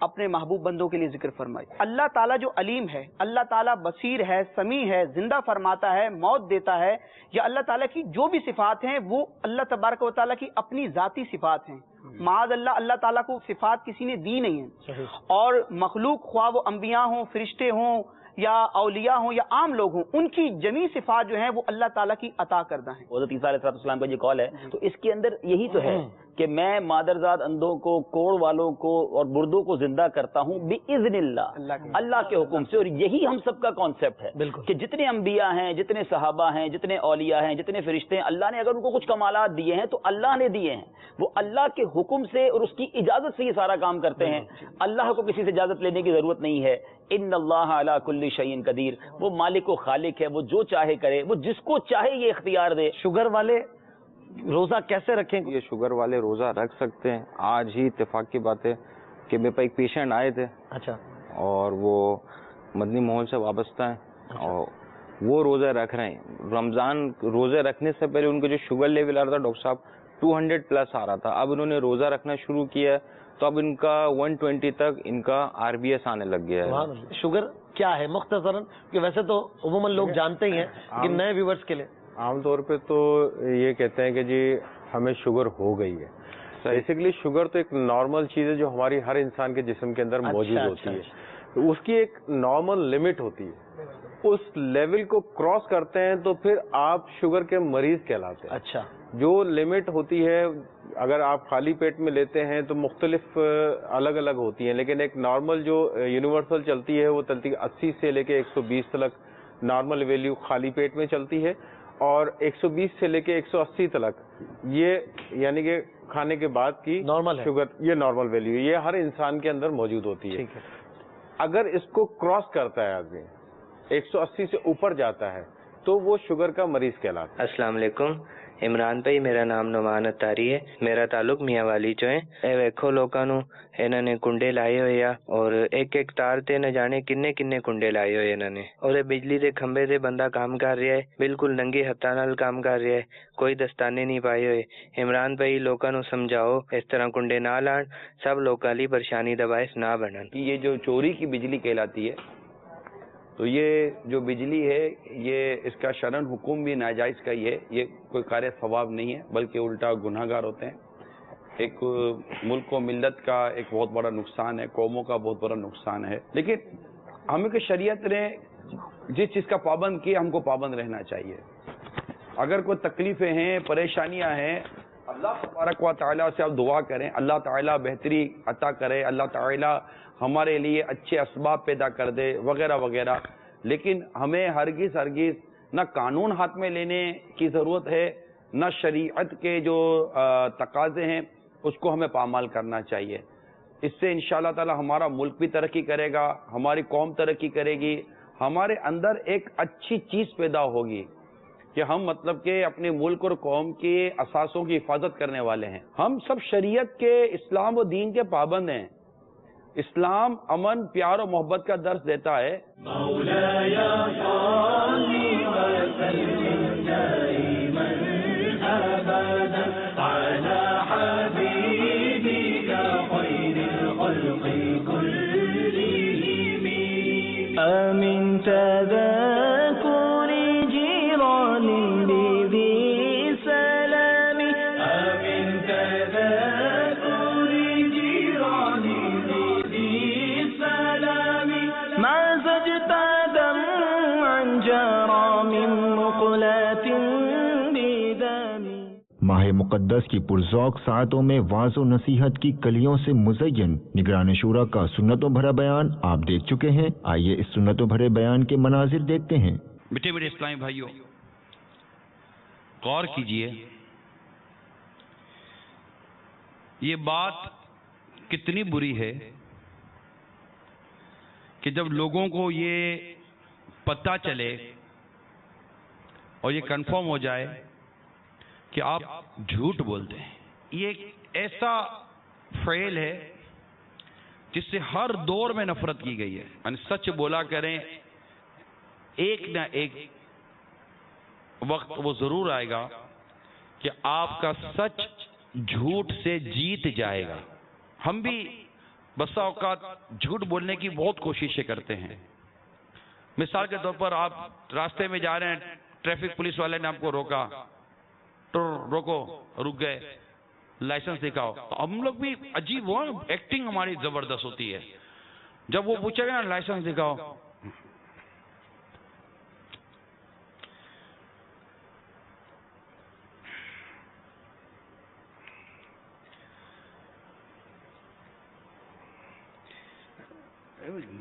اپنے محبوب بندوں کے لیے ذکر فرمائی. اللہ تعالیٰ جو علیم ہے، اللہ تعالیٰ بصیر ہے، سمیع ہے، زندہ فرماتا ہے، موت دیتا ہے، یا اللہ تعالیٰ کی جو بھی صفات ہیں وہ اللہ تبارک و تعالیٰ کی اپنی ذاتی صفات ہیں. معاذ اللہ تعالیٰ کو صفات کسی نے دی نہیں ہیں. اور مخلوق خواہ وہ انبیاء ہوں، فرشتے ہوں، یا اولیاء ہوں، یا عام لوگ ہوں، ان کی جمیع صفات جو ہیں وہ اللہ تعالیٰ کی عطا کردہ ہیں. حضرت عیسیٰ علیہ السلام کا یہ قول ہے، تو اس کے اندر یہی تو ہے کہ میں مادرزاد اندھوں کو، کوڑ والوں کو اور مردوں کو زندہ کرتا ہوں بِإِذْنِ اللہ، اللہ کے حکم سے. اور یہی ہم سب کا کانسیپٹ ہے کہ جتنے انبیاء ہیں، جتنے صحابہ ہیں، جتنے اولیاء ہیں، جتنے فرشتے ہیں، اللہ نے اگر ان کو کچھ کمالات دیے ہیں تو اللہ نے دیے ہیں. وہ اللہ کے حکم سے اور اس کی اجازت سے یہ سارا کام کرتے ہیں. اللہ کو کسی سے اجازت لینے کی ضرورت نہیں ہے. ان اللہ علی کل شیء قدیر، وہ مالک و خالق ہے، وہ جو چاہے کرے، وہ جس کو چاہے یہ اختیار دے. شوگر والے روزہ کیسے رکھیں؟ یہ شوگر والے روزہ رکھ سکتے ہیں. آج ہی اتفاق کی بات ہے کہ میرے پاس ایک پیشنٹ آئے تھے، اچھا، اور وہ مدنی ماحول سے وابستہ ہیں، اور وہ روزہ رکھ رہے ہیں. رمضان روزے رکھنے سے پہلے ان کا جو شوگر لیول آ رہا تھا ڈاکٹر صاحب 200+ آ رہا تھا. اب انہوں نے روزہ رکھنا شروع کیا ہے تو اب ان کا 120 تک ان کا RBS آنے لگ گیا ہے. شوگر کیا ہے مختصراً، کہ ویسے تو عموماً لوگ جانتے ہی ہیں لیکن نئے ویورز کے لیے؟ عام طور پہ تو یہ کہتے ہیں کہ جی ہمیں شوگر ہو گئی ہے. بیسیکلی شوگر تو ایک نارمل چیز ہے جو ہماری ہر انسان کے جسم کے اندر موجود ہوتی ہے. تو اس کی ایک نارمل لمٹ ہوتی ہے، اس لیول کو کراس کرتے ہیں تو پھر آپ شوگر کے مریض کہلاتے ہیں. اچھا، جو لمٹ ہوتی ہے اگر آپ خالی پیٹ میں لیتے ہیں تو مختلف الگ الگ ہوتی ہیں، لیکن ایک نارمل جو یونیورسل چلتی ہے وہ چلتی ہے 80 سے لے کے 120 تک نارمل ویلیو خالی پیٹ میں چلتی ہے، اور 120 سے لے کے 180 تک یہ یعنی کہ کھانے کے بعد کی نارمل شوگر، یہ نارمل ویلیو ہے، یہ ہر انسان کے اندر موجود ہوتی ہے. اگر اس کو کراس کرتا ہے آدمی 180 سے اوپر جاتا ہے تو وہ شوگر کا مریض کہلاتا ہے. السلام علیکم عمران بھائی، میرا نام نعمان اتاری ہے، میرا تعلق میاں والی چو ہے. اے ویکھو لوکاں نو انہاں نے کنڈے لائے ہوئے آ، اور ایک ایک تار تے نہ جانے کنے کنے کنڈے لائے ہوئے انہاں نے، اور بجلی دے کھمبے تے بندہ کام کر رہا ہے، بالکل ننگے ہتھاں نال کام کر رہا ہے، کوئی دستانے نہیں پائے ہوئے. عمران بھائی لوکاں نو سمجھاؤ اس طرح کنڈے نہ لان، سب لوکاں لی پریشانی دا باعث نہ بنن. یہ جو چوری کی بجلی کہلاتی ہے، تو یہ جو بجلی ہے یہ اس کا شرعاً حکم بھی ناجائز کا ہی ہے. یہ کوئی کار ثواب نہیں ہے بلکہ الٹا گناہ گار ہوتے ہیں. ایک ملک و ملت کا ایک بہت بڑا نقصان ہے، قوموں کا بہت بڑا نقصان ہے. لیکن ہمیں کہ شریعت نے جس چیز کا پابند کیا ہم کو پابند رہنا چاہیے. اگر کوئی تکلیفیں ہیں، پریشانیاں ہیں، اللہ تبارک و تعالیٰ سے آپ دعا کریں، اللہ تعالیٰ بہتری عطا کرے، اللہ تعالیٰ ہمارے لیے اچھے اسباب پیدا کر دے وغیرہ وغیرہ. لیکن ہمیں ہرگز نہ قانون ہاتھ میں لینے کی ضرورت ہے، نہ شریعت کے جو تقاضے ہیں اس کو ہمیں پامال کرنا چاہیے. اس سے انشاءاللہ تعالی ہمارا ملک بھی ترقی کرے گا، ہماری قوم ترقی کرے گی، ہمارے اندر ایک اچھی چیز پیدا ہوگی کہ ہم مطلب کہ اپنے ملک اور قوم کے اساسوں کی حفاظت کرنے والے ہیں. ہم سب شریعت کے، اسلام و دین کے پابند ہیں. اسلام امن، پیار و محبت کا درس دیتا ہے. آمین تذاکر جیران بذی سلام، آمین تذاکر جیران بذی سلام، ما زجت دمعا جرى من مقلات بدم. ماہ مقدس کی پرذوق ساعتوں میں واعظ و نصیحت کی کلیوں سے مزین نگران شورا کا سنتوں بھرا بیان آپ دیکھ چکے ہیں. آئیے اس سنتوں بھرے بیان کے مناظر دیکھتے ہیں. بیٹے میرے اسلامی بھائیوں، غور کیجئے، یہ بات کتنی بری ہے کہ جب لوگوں کو یہ پتہ چلے اور یہ کنفرم ہو جائے کہ آپ جھوٹ بولتے ہیں. یہ ایک ایسا فعل ہے جس سے ہر دور میں نفرت کی گئی ہے. یعنی سچ بولا کریں، ایک نہ ایک وقت وہ ضرور آئے گا کہ آپ کا سچ جھوٹ سے جیت جائے گا. ہم بھی بسا اوقات جھوٹ بولنے کی بہت کوششیں کرتے ہیں. مثال کے طور پر آپ راستے میں جا رہے ہیں, ٹریفک پولیس والے نے آپ کو روکا, تو روکو, رک گئے, لائسنس دکھاؤ. تو ہم لوگ بھی عجیب ہو, ایکٹنگ ہماری زبردست ہوتی ہے. جب وہ پوچھے گا نا لائسنس دکھاؤ,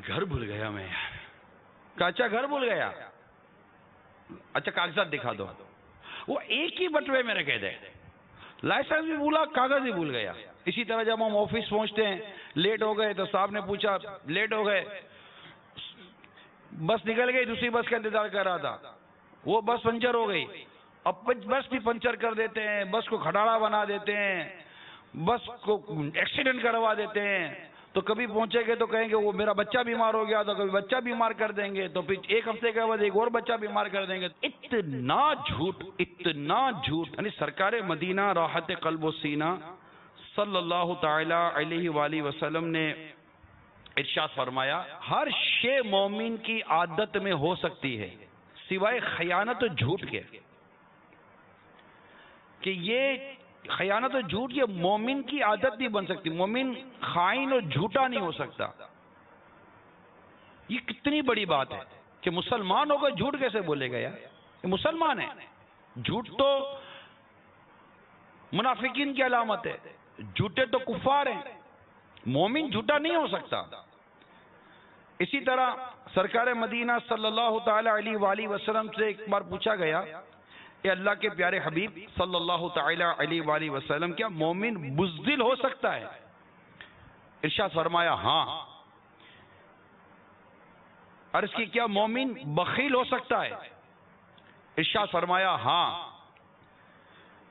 گھر بھول گیا میں یار. اچھا گھر بھول گیا, اچھا کاغذات دکھا دو. وہ ایک ہی بٹوے میں رکھے تھے, لائسنس بھی بھولا, کاغذ بھی بھول گیا. اسی طرح جب ہم آفس پہنچتے ہیں, لیٹ ہو گئے تو صاحب نے پوچھا لیٹ ہو گئے, بس نکل گئی, دوسری بس کا انتظار کر رہا تھا, وہ بس پنچر ہو گئی. اب بس بھی پنچر کر دیتے ہیں, بس کو کھٹاڑا بنا دیتے ہیں, بس کو ایکسیڈنٹ کروا دیتے ہیں. تو کبھی پہنچے گے تو کہیں گے وہ میرا بچہ بیمار ہو گیا, تو کبھی بچہ بیمار کر دیں گے, تو پھر ایک ہفتے کے بعد ایک اور بچہ بیمار کر دیں گے. اتنا جھوٹ, اتنا جھوٹ. یعنی سرکار مدینہ راحت قلب و سینہ صلی اللہ تعالی علیہ وآلہ وسلم نے ارشاد فرمایا, ہر شے مومن کی عادت میں ہو سکتی ہے سوائے خیانت و جھوٹ کے. کہ یہ خیانت و جھوٹ یہ مومن کی عادت نہیں بن سکتی. مومن خائن اور جھوٹا نہیں ہو سکتا. یہ کتنی بڑی بات ہے کہ مسلمان ہو کر جھوٹ کیسے بولے گا یار. یہ مسلمان ہے. جھوٹ تو منافقین کی علامت ہے, جھوٹے تو کفار ہیں. مومن جھوٹا نہیں ہو سکتا. اسی طرح سرکار مدینہ صلی اللہ تعالی علیہ وآلہ وسلم سے ایک بار پوچھا گیا کہ اللہ کے پیارے حبیب صلی اللہ تعالی علیہ وآلہ وسلم, کیا مومن بزدل ہو سکتا ہے؟ ارشاد فرمایا ہاں. عرض کی کیا مومن بخیل ہو سکتا ہے؟ ارشاد فرمایا ہاں.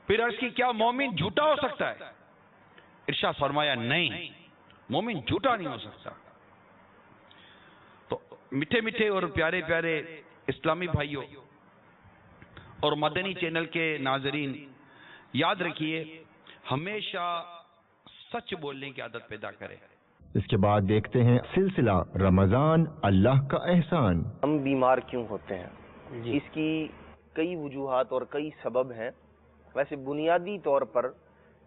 پھر عرض کی کیا مومن جھوٹا ہو سکتا ہے؟ ارشاد فرمایا نہیں, مومن جھوٹا نہیں ہو سکتا. تو میٹھے میٹھے اور پیارے پیارے اسلامی بھائیوں اور مدنی چینل کے ناظرین, یاد رکھیے ہمیشہ سچ بولنے کی عادت پیدا کریں. اس کے بعد دیکھتے ہیں سلسلہ رمضان اللہ کا احسان. ہم بیمار کیوں ہوتے ہیں؟ اس کی کئی وجوہات اور کئی سبب ہیں. ویسے بنیادی طور پر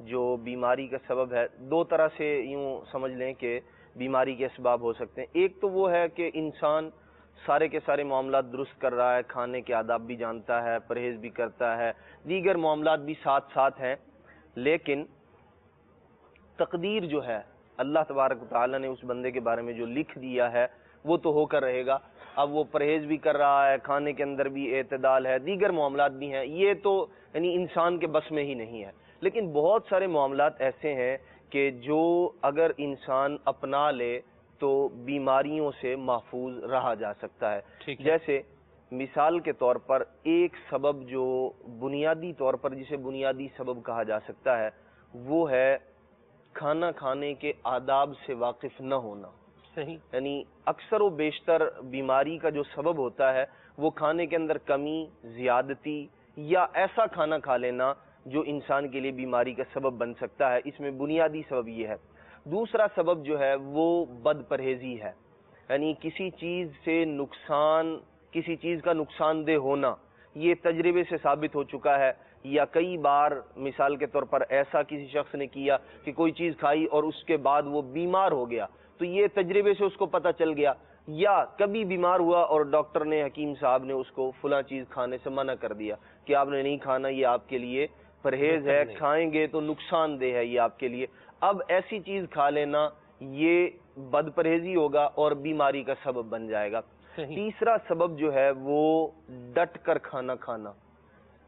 جو بیماری کا سبب ہے, دو طرح سے یوں سمجھ لیں کہ بیماری کے اسباب ہو سکتے ہیں. ایک تو وہ ہے کہ انسان سارے کے سارے معاملات درست کر رہا ہے, کھانے کے آداب بھی جانتا ہے, پرہیز بھی کرتا ہے, دیگر معاملات بھی ساتھ ساتھ ہیں, لیکن تقدیر جو ہے اللہ تبارک و تعالی نے اس بندے کے بارے میں جو لکھ دیا ہے وہ تو ہو کر رہے گا. اب وہ پرہیز بھی کر رہا ہے, کھانے کے اندر بھی اعتدال ہے, دیگر معاملات بھی ہیں, یہ تو یعنی انسان کے بس میں ہی نہیں ہے. لیکن بہت سارے معاملات ایسے ہیں کہ جو اگر انسان اپنا لے تو بیماریوں سے محفوظ رہا جا سکتا ہے. جیسے مثال کے طور پر ایک سبب جو بنیادی طور پر جسے بنیادی سبب کہا جا سکتا ہے وہ ہے کھانا کھانے کے آداب سے واقف نہ ہونا. یعنی اکثر و بیشتر بیماری کا جو سبب ہوتا ہے وہ کھانے کے اندر کمی, زیادتی یا ایسا کھانا کھا لینا جو انسان کے لیے بیماری کا سبب بن سکتا ہے. اس میں بنیادی سبب یہ ہے. دوسرا سبب جو ہے وہ بد پرہیزی ہے, یعنی کسی چیز سے نقصان, کسی چیز کا نقصان دہ ہونا. یہ تجربے سے ثابت ہو چکا ہے, یا کئی بار مثال کے طور پر ایسا کسی شخص نے کیا کہ کوئی چیز کھائی اور اس کے بعد وہ بیمار ہو گیا, تو یہ تجربے سے اس کو پتہ چل گیا. یا کبھی بیمار ہوا اور ڈاکٹر نے, حکیم صاحب نے اس کو فلاں چیز کھانے سے منع کر دیا کہ آپ نے نہیں کھانا, یہ آپ کے لیے پرہیز ہے, کھائیں گے تو نقصان دہ ہے یہ آپ کے لیے. اب ایسی چیز کھا لینا یہ بد پرہیزی ہوگا اور بیماری کا سبب بن جائے گا. تیسرا سبب جو ہے وہ ڈٹ کر کھانا کھانا,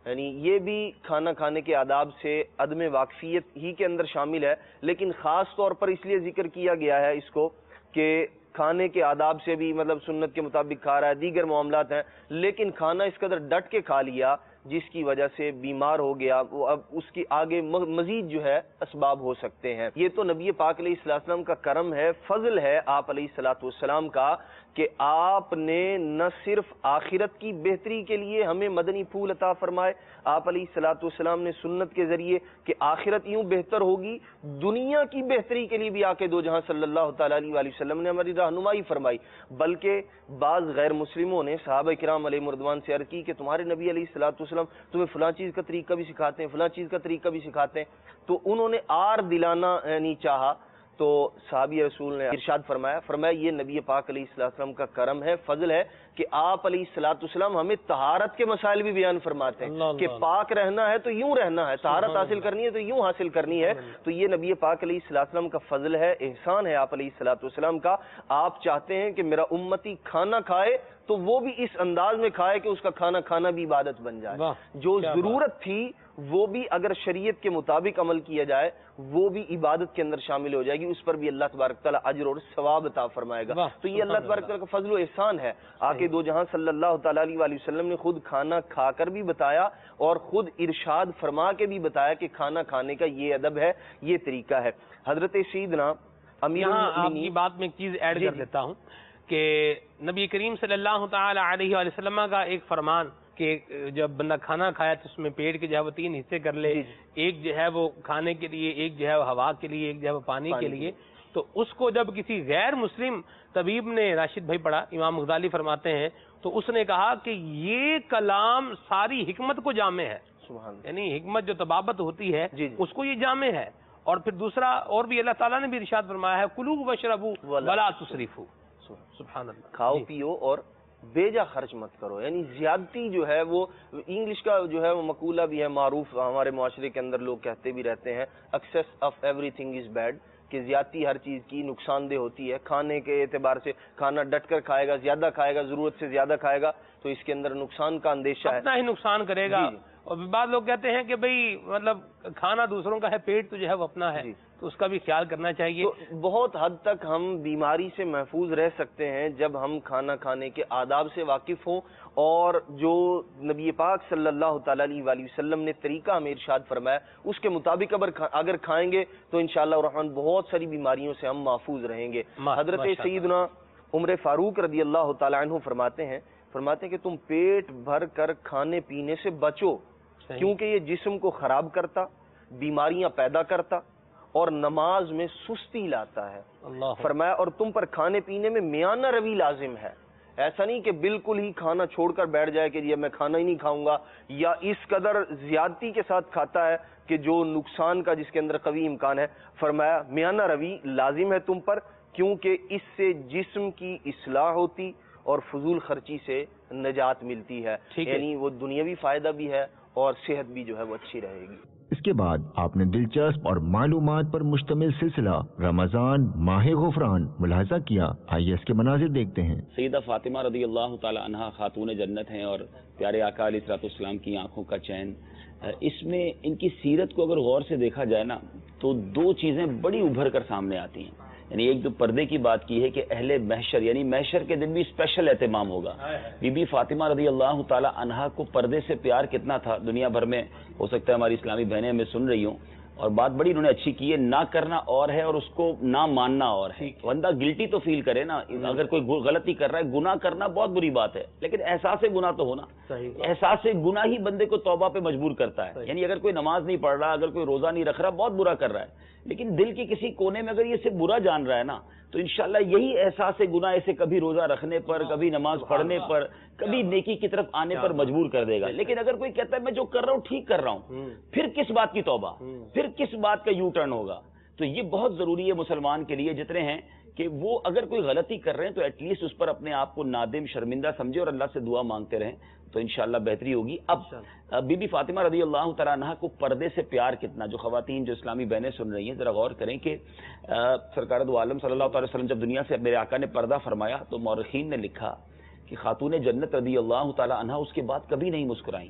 یعنی یہ بھی کھانا کھانے کے آداب سے عدم واقفیت ہی کے اندر شامل ہے, لیکن خاص طور پر اس لیے ذکر کیا گیا ہے اس کو کہ کھانے کے آداب سے بھی مطلب سنت کے مطابق کھا رہا ہے, دیگر معاملات ہیں, لیکن کھانا اس قدر ڈٹ کے کھا لیا جس کی وجہ سے بیمار ہو گیا، وہ اب اس کی آگے مزید جو ہے اسباب ہو سکتے ہیں۔ یہ تو نبی پاک علیہ السلام کا کرم ہے، فضل ہے آپ علیہ الصلوۃ والسلام کا کہ آپ نے نہ صرف آخرت کی بہتری کے لیے ہمیں مدنی پھول عطا فرمائے، آپ علیہ الصلوۃ والسلام نے سنت کے ذریعے کہ آخرت یوں بہتر ہوگی، دنیا کی بہتری کے لیے بھی آ کے دو جہاں صلی اللہ تعالیٰ علیہ وآلہ وسلم نے ہماری رہنمائی فرمائی۔ بلکہ بعض غیر مسلموں نے صحابہ کرام علیہ مردوان سے عرض کی کہ تمہارے نبی علیہ الصلوۃ والسلام تمہیں فلاں چیز کا طریقہ بھی سکھاتے ہیں، فلاں چیز کا طریقہ بھی سکھاتے ہیں، تو انہوں نے آر دلانا نہیں چاہا، تو صحابی رسول نے ارشاد فرمایا یہ نبی پاک علیہ السلام کا کرم ہے، فضل ہے کہ آپ علیہ الصلوۃ والسلام ہمیں طہارت کے مسائل بھی بیان فرماتے ہیں کہ پاک رہنا ہے تو یوں رہنا ہے، طہارت حاصل کرنی ہے تو یوں حاصل کرنی ہے۔ تو یہ نبی پاک علیہ السلام کا فضل ہے، احسان ہے آپ علیہ الصلوۃ والسلام کا۔ آپ چاہتے ہیں کہ میرا امتی کھانا کھائے تو وہ بھی اس انداز میں کھائے کہ اس کا کھانا کھانا بھی عبادت بن جائے، جو ضرورت تھی وہ بھی اگر شریعت کے مطابق عمل کیا جائے وہ بھی عبادت کے اندر شامل ہو جائے گی، اس پر بھی اللہ تبارک تعالیٰ اجر اور ثواب عطا فرمائے گا۔ تو یہ اللہ تبارک تعالیٰ کا فضل و احسان ہے۔ آقا دو جہاں صلی اللہ تعالیٰ علیہ وآلہ وسلم نے خود کھانا کھا کر بھی بتایا اور خود ارشاد فرما کے بھی بتایا کہ کھانا کھانے کا یہ ادب ہے، یہ طریقہ ہے۔ حضرت سیدنا امیر آپ کی بات میں ایک چیز ایڈ کر دیتا ہوں کہ نبی کریم صلی اللہ تعالی علیہ وآلہ وسلم کا ایک فرمان کہ جب بندہ کھانا کھایا تو اس میں پیٹ کے جو ہے وہ 3 حصے کر لے، ایک جو ہے وہ کھانے کے لیے، ایک جو ہے وہ ہوا کے لیے، ایک جو ہے وہ پانی کے لیے۔ تو اس کو جب کسی غیر مسلم طبیب نے، راشد بھائی پڑھا، امام غزالی فرماتے ہیں، تو اس نے کہا کہ یہ کلام ساری حکمت کو جامع ہے، یعنی حکمت جو طبابت ہوتی ہے اس کو یہ جامع ہے۔ اور پھر دوسرا اور بھی اللہ تعالیٰ نے بھی ارشاد فرمایا ہے کلوا واشربوا ولا تسرفوا، سبحان اللہ، کھاؤ پیو اور بیجا خرچ مت کرو، یعنی زیادتی جو ہے وہ انگلش کا جو ہے وہ مقولہ بھی ہے معروف، ہمارے معاشرے کے اندر لوگ کہتے بھی رہتے ہیں access of every thing is bad, کہ زیادتی ہر چیز کی نقصان دہ ہوتی ہے۔ کھانے کے اعتبار سے کھانا ڈٹ کر کھائے گا، زیادہ کھائے گا، ضرورت سے زیادہ کھائے گا تو اس کے اندر نقصان کا اندیشہ ہے، اپنا ہی نقصان کرے گا۔ اور بعض لوگ کہتے ہیں کہ بھئی مطلب کھانا دوسروں کا ہے، پیٹ تو جو ہے وہ اپنا ہے، تو اس کا بھی خیال کرنا چاہیے۔ تو بہت حد تک ہم بیماری سے محفوظ رہ سکتے ہیں جب ہم کھانا کھانے کے آداب سے واقف ہوں، اور جو نبی پاک صلی اللہ تعالیٰ علیہ وآلہ وسلم نے طریقہ ہمیں ارشاد فرمایا اس کے مطابق اگر کھائیں گے تو انشاءاللہ الرحمن بہت ساری بیماریوں سے ہم محفوظ رہیں گے۔ حضرت سیدنا عمر فاروق رضی اللہ تعالیٰ عنہ فرماتے ہیں کہ تم پیٹ بھر کر کھانے پینے سے بچو، کیونکہ یہ جسم کو خراب کرتا، بیماریاں پیدا کرتا اور نماز میں سستی لاتا ہے۔ فرمایا اور تم پر کھانے پینے میں میانہ روی لازم ہے، ایسا نہیں کہ بالکل ہی کھانا چھوڑ کر بیٹھ جائے کہ یہ میں کھانا ہی نہیں کھاؤں گا، یا اس قدر زیادتی کے ساتھ کھاتا ہے کہ جو نقصان کا جس کے اندر قوی امکان ہے۔ فرمایا میانہ روی لازم ہے تم پر، کیونکہ اس سے جسم کی اصلاح ہوتی اور فضول خرچی سے نجات ملتی ہے، یعنی وہ دنیاوی فائدہ بھی ہے اور صحت بھی جو ہے وہ اچھی رہے گی۔ اس کے بعد آپ نے دلچسپ اور معلومات پر مشتمل سلسلہ رمضان ماہ غفران ملاحظہ کیا، آئیے اس کے مناظر دیکھتے ہیں۔ سیدہ فاطمہ رضی اللہ تعالی عنہا خاتون جنت ہیں اور پیارے آقا علیہ الصلوۃ والسلام کی آنکھوں کا چین۔ اس میں ان کی سیرت کو اگر غور سے دیکھا جائے نا تو 2 چیزیں بڑی ابھر کر سامنے آتی ہیں، یعنی ایک جو پردے کی بات کی ہے کہ اہل محشر یعنی محشر کے دن بھی اسپیشل اہتمام ہوگا۔ بی بی فاطمہ رضی اللہ تعالی عنہا کو پردے سے پیار کتنا تھا، دنیا بھر میں ہو سکتا ہے ہماری اسلامی بہنیں ہمیں سن رہی ہوں، اور بات بڑی انہوں نے اچھی کی ہے، نہ کرنا اور ہے اور اس کو نہ ماننا اور ہے۔ بندہ گلٹی تو فیل کرے نا، اگر کوئی غلطی کر رہا ہے، گناہ کرنا بہت بری بات ہے، لیکن احساس گناہ تو ہونا، احساس گناہ ہی بندے کو توبہ پہ مجبور کرتا ہے۔ یعنی اگر کوئی نماز نہیں پڑھ رہا، اگر کوئی روزہ نہیں رکھ رہا، بہت برا کر رہا ہے، لیکن دل کے کسی کونے میں اگر یہ صرف برا جان رہا ہے نا تو انشاءاللہ یہی احساس گناہ اسے کبھی روزہ رکھنے پر، کبھی نماز پڑھنے پر، کبھی نیکی کی طرف آنے پر مجبور کر دے گا۔ لیکن اگر کوئی کہتا ہے میں جو کر رہا ہوں ٹھیک کر رہا ہوں، پھر کس بات کی توبہ، پھر کس بات کا یو ٹرن ہوگا؟ تو یہ بہت ضروری ہے مسلمان کے لیے جتنے ہیں کہ وہ اگر کوئی غلطی کر رہے ہیں تو ایٹ لیسٹ اس پر اپنے آپ کو نادم شرمندہ سمجھے اور اللہ سے دعا مانگتے رہیں، تو انشاءاللہ بہتری ہوگی۔ اب بی بی فاطمہ رضی اللہ تعالیٰ عنہا کو پردے سے پیار کتنا، جو خواتین جو اسلامی بہنیں سن رہی ہیں ذرا غور کریں کہ سرکار دو عالم صلی اللہ علیہ وسلم جب دنیا سے میرے آقا نے پردہ فرمایا تو مورخین نے لکھا کہ خاتون جنت رضی اللہ تعالیٰ عنہا اس کے بعد کبھی نہیں مسکرائیں،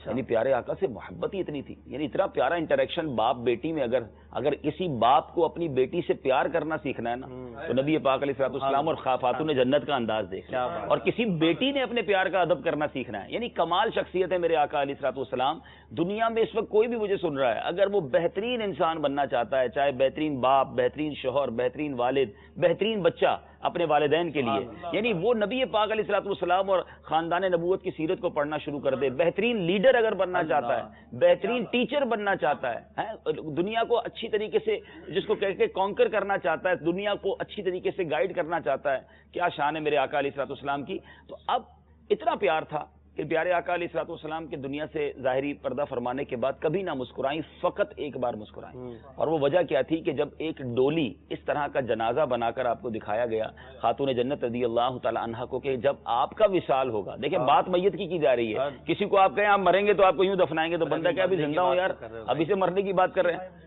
یعنی پیارے آقا سے محبت ہی اتنی تھی، یعنی اتنا پیارا انٹریکشن باپ بیٹی میں. اگر کسی باپ کو اپنی بیٹی سے پیار کرنا سیکھنا ہے نا تو نبی پاک علیہ الصلوۃ والسلام اور خاتون جنت کا انداز دیکھنا، اور کسی بیٹی نے اپنے پیار کا ادب کرنا سیکھنا ہے. یعنی کمال شخصیت ہے میرے آقا علیہ الصلوۃ والسلام. دنیا میں اس وقت کوئی بھی مجھے سن رہا ہے، اگر وہ بہترین انسان بننا چاہتا ہے، چاہے بہترین باپ، بہترین شوہر، بہترین والد، بہترین بچہ اپنے والدین کے لیے، یعنی وہ نبی پاک علیہ الصلوۃ والسلام اور خاندان نبوت کی سیرت کو پڑھنا شروع کر دے. بہترین لیڈر اگر بننا چاہتا ہے، بہترین ٹیچر بننا چاہتا ہے، دنیا کو اچھی طریقے سے جس کو کہہ کے کانکر کرنا چاہتا ہے، دنیا کو اچھی طریقے سے گائیڈ کرنا چاہتا ہے. کیا شان ہے میرے آقا علیہ الصلوۃ والسلام کی. تو اب اتنا پیار تھا کہ پیارے آقا علیہ الصلوۃ والسلام کے دنیا سے ظاہری پردہ فرمانے کے بعد کبھی نہ مسکرائیں، فقط ایک بار مسکرائیں. اور وہ وجہ کیا تھی کہ جب ایک ڈولی اس طرح کا جنازہ بنا کر آپ کو دکھایا گیا خاتون جنت رضی اللہ تعالی عنہا کو کہ جب آپ کا وصال ہوگا، دیکھیں بات میت کی جا رہی ہے. کسی کو آپ کہیں آپ مریں گے تو آپ کو یوں دفنائیں گے تو بندہ کیا ابھی زندہ ہو یار، ابھی سے مرنے کی بات کر رہے ہیں.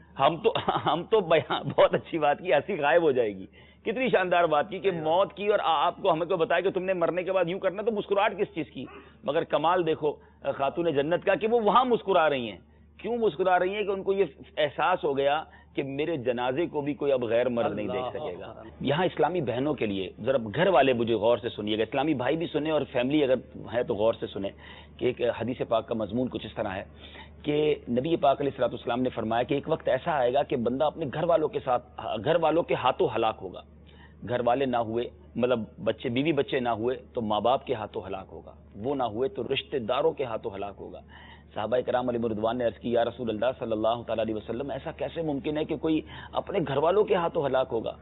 ہم تو بہت اچھی بات کی، ہنسی غائب ہو جائے گی. کتنی شاندار بات کی کہ موت کی اور آپ کو ہمیں کو بتایا کہ تم نے مرنے کے بعد یوں کرنا، تو مسکراہٹ کس چیز کی. مگر کمال دیکھو خاتون جنت کا کہ وہ وہاں مسکرا رہی ہیں. کیوں مسکرا رہی ہیں؟ کہ ان کو یہ احساس ہو گیا کہ میرے جنازے کو بھی کوئی اب غیر مرد نہیں دیکھ سکے گا. یہاں اسلامی بہنوں کے لیے ذرا گھر والے مجھے غور سے سنیے گا، اسلامی بھائی بھی سنیں اور فیملی اگر ہے تو غور سے سنیں کہ ایک حدیث پاک کا مضمون کچھ اس طرح ہے کہ نبی پاک علیہ الصلوۃ والسلام نے فرمایا کہ ایک وقت ایسا آئے گا کہ بندہ اپنے گھر والوں کے ہاتھوں ہلاک ہوگا. گھر والے نہ ہوئے، مطلب بچے بیوی بچے نہ ہوئے تو ماں باپ کے ہاتھوں ہلاک ہوگا، وہ نہ ہوئے تو رشتہ داروں کے ہاتھوں ہلاک ہوگا. صحابہ کرام علیہ رضوان نے عرض کی یا رسول اللہ صلی اللہ تعالی علیہ وسلم ایسا کیسے ممکن ہے کہ کوئی اپنے گھر والوں کے ہاتھوں ہلاک ہوگا؟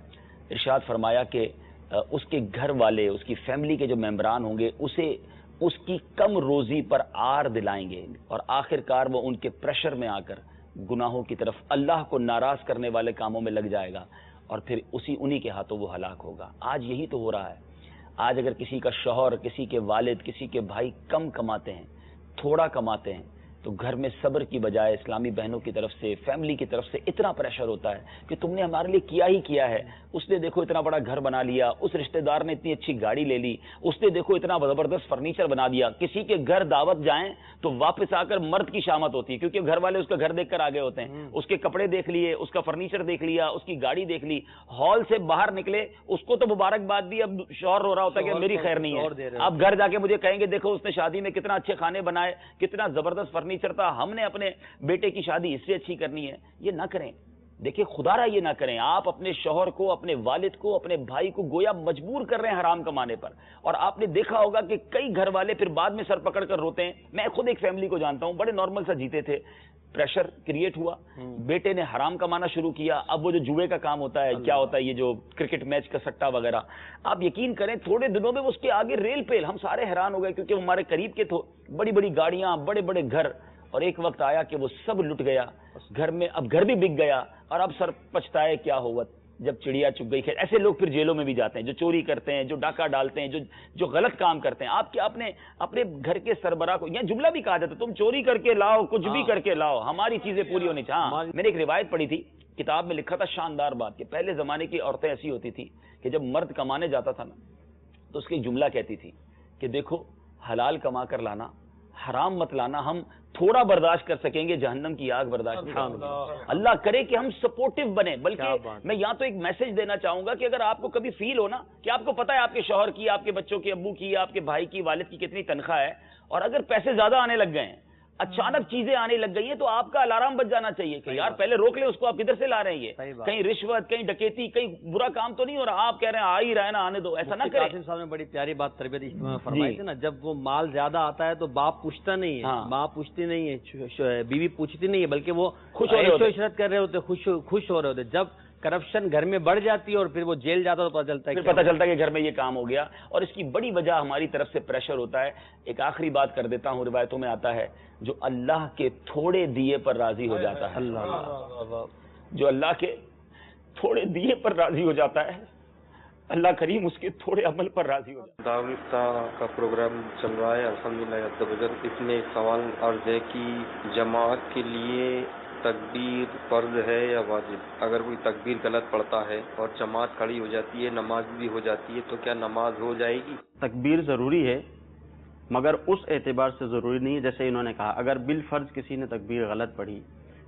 ارشاد فرمایا کہ اس کے گھر والے، اس کی فیملی کے جو ممبران ہوں گے اسے اس کی کم روزی پر آر دلائیں گے اور آخر کار وہ ان کے پریشر میں آ کر گناہوں کی طرف، اللہ کو ناراض کرنے والے کاموں میں لگ جائے گا اور پھر انہی کے ہاتھوں وہ ہلاک ہوگا. آج یہی تو ہو رہا ہے. آج اگر کسی کا شوہر، کسی کے والد، کسی کے بھائی کم کماتے ہیں، تھوڑا کماتے ہیں، تو گھر میں صبر کی بجائے اسلامی بہنوں کی طرف سے، فیملی کی طرف سے اتنا پریشر ہوتا ہے کہ تم نے ہمارے لیے کیا ہی کیا ہے. اس نے دیکھو اتنا بڑا گھر بنا لیا، اس رشتہ دار نے اتنی اچھی گاڑی لے لی، اس نے دیکھو اتنا زبردست فرنیچر بنا دیا. کسی کے گھر دعوت جائیں تو واپس آ کر مرد کی شامت ہوتی ہے کیونکہ گھر والے اس کا گھر دیکھ کر آگے ہوتے ہیں، اس کے کپڑے دیکھ لیے، اس کا فرنیچر دیکھ لیا، اس کی گاڑی دیکھ لی. ہال سے باہر نکلے اس کو تو مبارکباد دی، اب شوہر رو رہا ہوتا ہے کہ میری خیر نہیں ہے. اب گھر جا کے مجھے کہیں گے دیکھو اس نے شادی میں کتنا اچھے کھانے بنائے، کتنا زبردست فرنیچر تھا، ہم نے اپنے بیٹے کی شادی اس سے اچھی کرنی ہے. یہ نہ کریں. دیکھیں خدا را یہ نہ کریں. آپ اپنے شوہر کو، اپنے والد کو، اپنے بھائی کو گویا مجبور کر رہے ہیں حرام کمانے پر. اور آپ نے دیکھا ہوگا کہ کئی گھر والے پھر بعد میں سر پکڑ کر روتے ہیں. میں خود ایک فیملی کو جانتا ہوں، بڑے نارمل سا جیتے تھے، پریشر کریٹ ہوا، بیٹے نے حرام کمانا شروع کیا. اب وہ جو جوئے کا کام ہوتا ہے، کیا ہوتا ہے یہ جو کرکٹ میچ کا سٹا وغیرہ، آپ یقین کریں تھوڑے دنوں میں اس کے آگے ریل پیل. ہم سارے حیران ہو گئے کیونکہ وہ ہمارے قریب کے تھے. بڑی بڑی گاڑیاں، بڑے بڑے گھر، اور ایک وقت آیا کہ وہ سب لٹ گیا. گھر میں اب گھر بھی بک گیا اور اب سر پچھتائے کیا ہوا جب چڑیا چگ گئی. خیر ایسے لوگ پھر جیلوں میں بھی جاتے ہیں جو چوری کرتے ہیں، جو ڈاکہ ڈالتے ہیں، جو غلط کام کرتے ہیں. آپ کیا اپنے گھر کے سربراہ کو یہ جملہ بھی کہا جاتا ہے تم چوری کر کے لاؤ، کچھ بھی کر کے لاؤ، ہماری چیزیں پوری ہونی چاہیے. ہاں میں نے ایک روایت پڑھی تھی، کتاب میں لکھا تھا شاندار بات کہ پہلے زمانے کی عورتیں ایسی ہوتی تھی کہ جب مرد کمانے جاتا تھا نا تو اس کی جملہ کہتی تھی کہ دیکھو حلال کما کر لانا، حرام مت لانا. ہم تھوڑا برداشت کر سکیں گے، جہنم کی آگ برداشت نہیں کر سکیں. اللہ کرے کہ ہم سپورٹیو بنیں. بلکہ میں یہاں تو ایک میسج دینا چاہوں گا کہ اگر آپ کو کبھی فیل ہو نا کہ آپ کو پتا ہے آپ کے شوہر کی، آپ کے بچوں کے ابو کی، آپ کے بھائی کی، والد کی کتنی تنخواہ ہے، اور اگر پیسے زیادہ آنے لگ گئے ہیں، اچانک چیزیں آنے لگ گئی ہیں، تو آپ کا الارم بج جانا چاہیے کہ یار پہلے روک لیں اس کو، آپ کدھر سے لا رہے ہیں، یہ کہیں رشوت، کہیں ڈکیتی، کہیں برا کام تو نہیں ہو رہا. آپ کہہ رہے ہیں آ ہی رہا ہے نا، آنے دو. ایسا نہ کریں. قاسم صاحب نے بڑی پیاری بات تربیت اجتماع میں فرمائی تھی نا، جب وہ مال زیادہ آتا ہے تو باپ پوچھتا نہیں ہے، ماں پوچھتی نہیں ہے، بیوی پوچھتی نہیں ہے، بلکہ وہ خوش عشرت کر رہے ہوتے، خوش ہو رہے ہوتے. جب کرپشن گھر میں بڑھ جاتی ہے اور پھر وہ جیل جاتا ہے تو پتہ چلتا ہے کہ گھر میں یہ کام ہو گیا. اور اس کی بڑی وجہ ہماری طرف سے پریشر ہوتا ہے. ایک آخری بات کر دیتا ہوں، روایتوں میں آتا ہے جو اللہ کے تھوڑے دیے پر راضی ہو جاتا ہے، جو اللہ کے تھوڑے دیے پر راضی ہو جاتا ہے، اللہ کریم اس کے تھوڑے عمل پر راضی ہو جاتا ہے. دعوت کا پروگرام چل رہا ہے الحمدللہ. اس میں سوال عرض ہے کہ جماعت کے لیے تکبیر فرض ہے یا واجب؟ اگر کوئی تکبیر غلط پڑھتا ہے اور جماعت کھڑی ہو جاتی ہے، نماز بھی ہو جاتی ہے، تو کیا نماز ہو جائے گی؟ تکبیر ضروری ہے، مگر اس اعتبار سے ضروری نہیں ہے جیسے انہوں نے کہا اگر بالفرض کسی نے تکبیر غلط پڑھی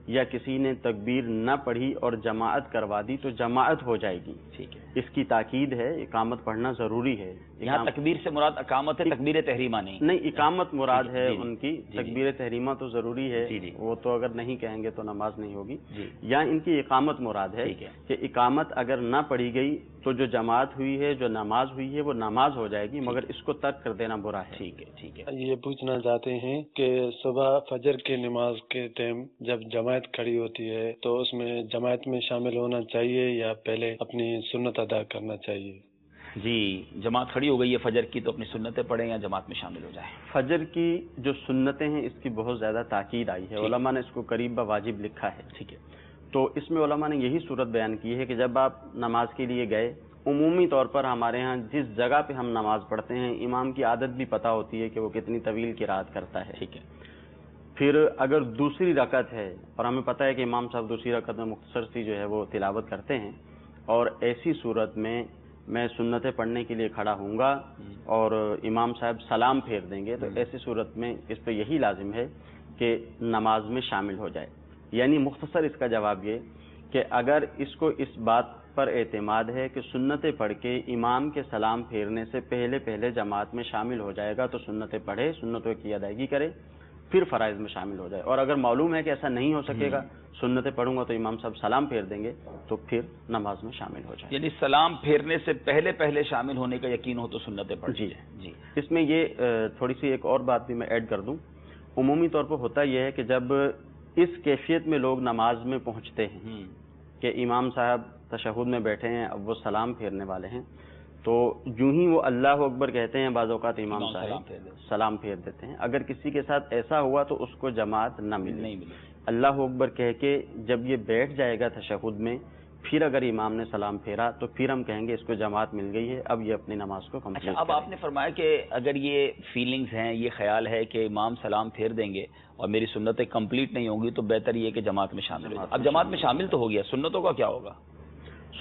یا کسی نے تکبیر نہ پڑھی اور جماعت کروا دی تو جماعت ہو جائے گی. ٹھیک ہے, اس کی تاکید ہے, اقامت پڑھنا ضروری ہے. یہاں تکبیر سے مراد اقامت ہے, تکبیر تحریمہ نہیں, اقامت مراد ہے ان کی. تکبیر تحریمہ تو ضروری ہے, وہ تو اگر نہیں کہیں گے تو نماز نہیں ہوگی. یا ان کی اقامت مراد ہے کہ اقامت اگر نہ پڑھی گئی تو جو جماعت ہوئی ہے, جو نماز ہوئی ہے, وہ نماز ہو جائے گی, مگر اس کو ترک کر دینا برا ہے. ٹھیک ہے, ٹھیک ہے. یہ پوچھنا چاہتے ہیں کہ صبح فجر کی نماز کے ٹائم جب جماعت کھڑی ہوتی ہے تو اس میں جماعت میں شامل ہونا چاہیے یا پہلے اپنی سنت ادا کرنا چاہیے؟ جی, جماعت کھڑی ہو گئی ہے فجر کی تو اپنی سنتیں پڑھیں یا جماعت میں شامل ہو جائیں. فجر کی جو سنتیں ہیں اس کی بہت زیادہ تاکید آئی ہے, علماء نے اس کو قریب واجب لکھا ہے. ٹھیک ہے, تو اس میں علماء نے یہی صورت بیان کی ہے کہ جب آپ نماز کے لیے گئے, عمومی طور پر ہمارے ہاں جس جگہ پہ ہم نماز پڑھتے ہیں امام کی عادت بھی پتہ ہوتی ہے کہ وہ کتنی طویل قرات کرتا ہے. ٹھیک ہے, پھر اگر دوسری رکعت ہے اور ہمیں پتہ ہے کہ امام صاحب دوسری رکعت میں مختصر سی جو ہے وہ تلاوت کرتے ہیں, اور ایسی صورت میں میں سنتیں پڑھنے کے لیے کھڑا ہوں گا اور امام صاحب سلام پھیر دیں گے, تو ایسی صورت میں اس پہ یہی لازم ہے کہ نماز میں شامل ہو جائے. یعنی مختصر اس کا جواب یہ کہ اگر اس کو اس بات پر اعتماد ہے کہ سنتیں پڑھ کے امام کے سلام پھیرنے سے پہلے پہلے جماعت میں شامل ہو جائے گا تو سنتیں پڑھے, سنتوں کی ادائیگی کرے, پھر فرائض میں شامل ہو جائے. اور اگر معلوم ہے کہ ایسا نہیں ہو سکے گا, سنتیں پڑھوں گا تو امام صاحب سلام پھیر دیں گے, تو پھر نماز میں شامل ہو جائے. یعنی سلام پھیرنے سے پہلے پہلے شامل ہونے کا یقین ہو تو سنتیں پڑھ جی. جی, اس میں یہ تھوڑی سی ایک اور بات بھی میں ایڈ کر دوں. عمومی طور پر ہوتا یہ ہے کہ جب اس کیفیت میں لوگ نماز میں پہنچتے ہیں کہ امام صاحب تشہد میں بیٹھے ہیں, اب وہ سلام پھیرنے والے ہیں, تو یوں ہی وہ اللہ اکبر کہتے ہیں, بعض اوقات امام صاحب سلام پھیر دیتے ہیں. اگر کسی کے ساتھ ایسا ہوا تو اس کو جماعت نہ ملے. اللہ اکبر کہہ کے جب یہ بیٹھ جائے گا تشہد میں, پھر اگر امام نے سلام پھیرا تو پھر ہم کہیں گے اس کو جماعت مل گئی ہے, اب یہ اپنی نماز کو کمپلیٹ کرے. اب آپ نے فرمایا کہ اگر یہ فیلنگز ہیں, یہ خیال ہے کہ امام سلام پھیر دیں گے اور میری سنتیں کمپلیٹ نہیں ہوں گی تو بہتر یہ کہ جماعت میں شامل ہو. اب جماعت میں شامل تو ہو گیا, سنتوں کا کیا ہوگا؟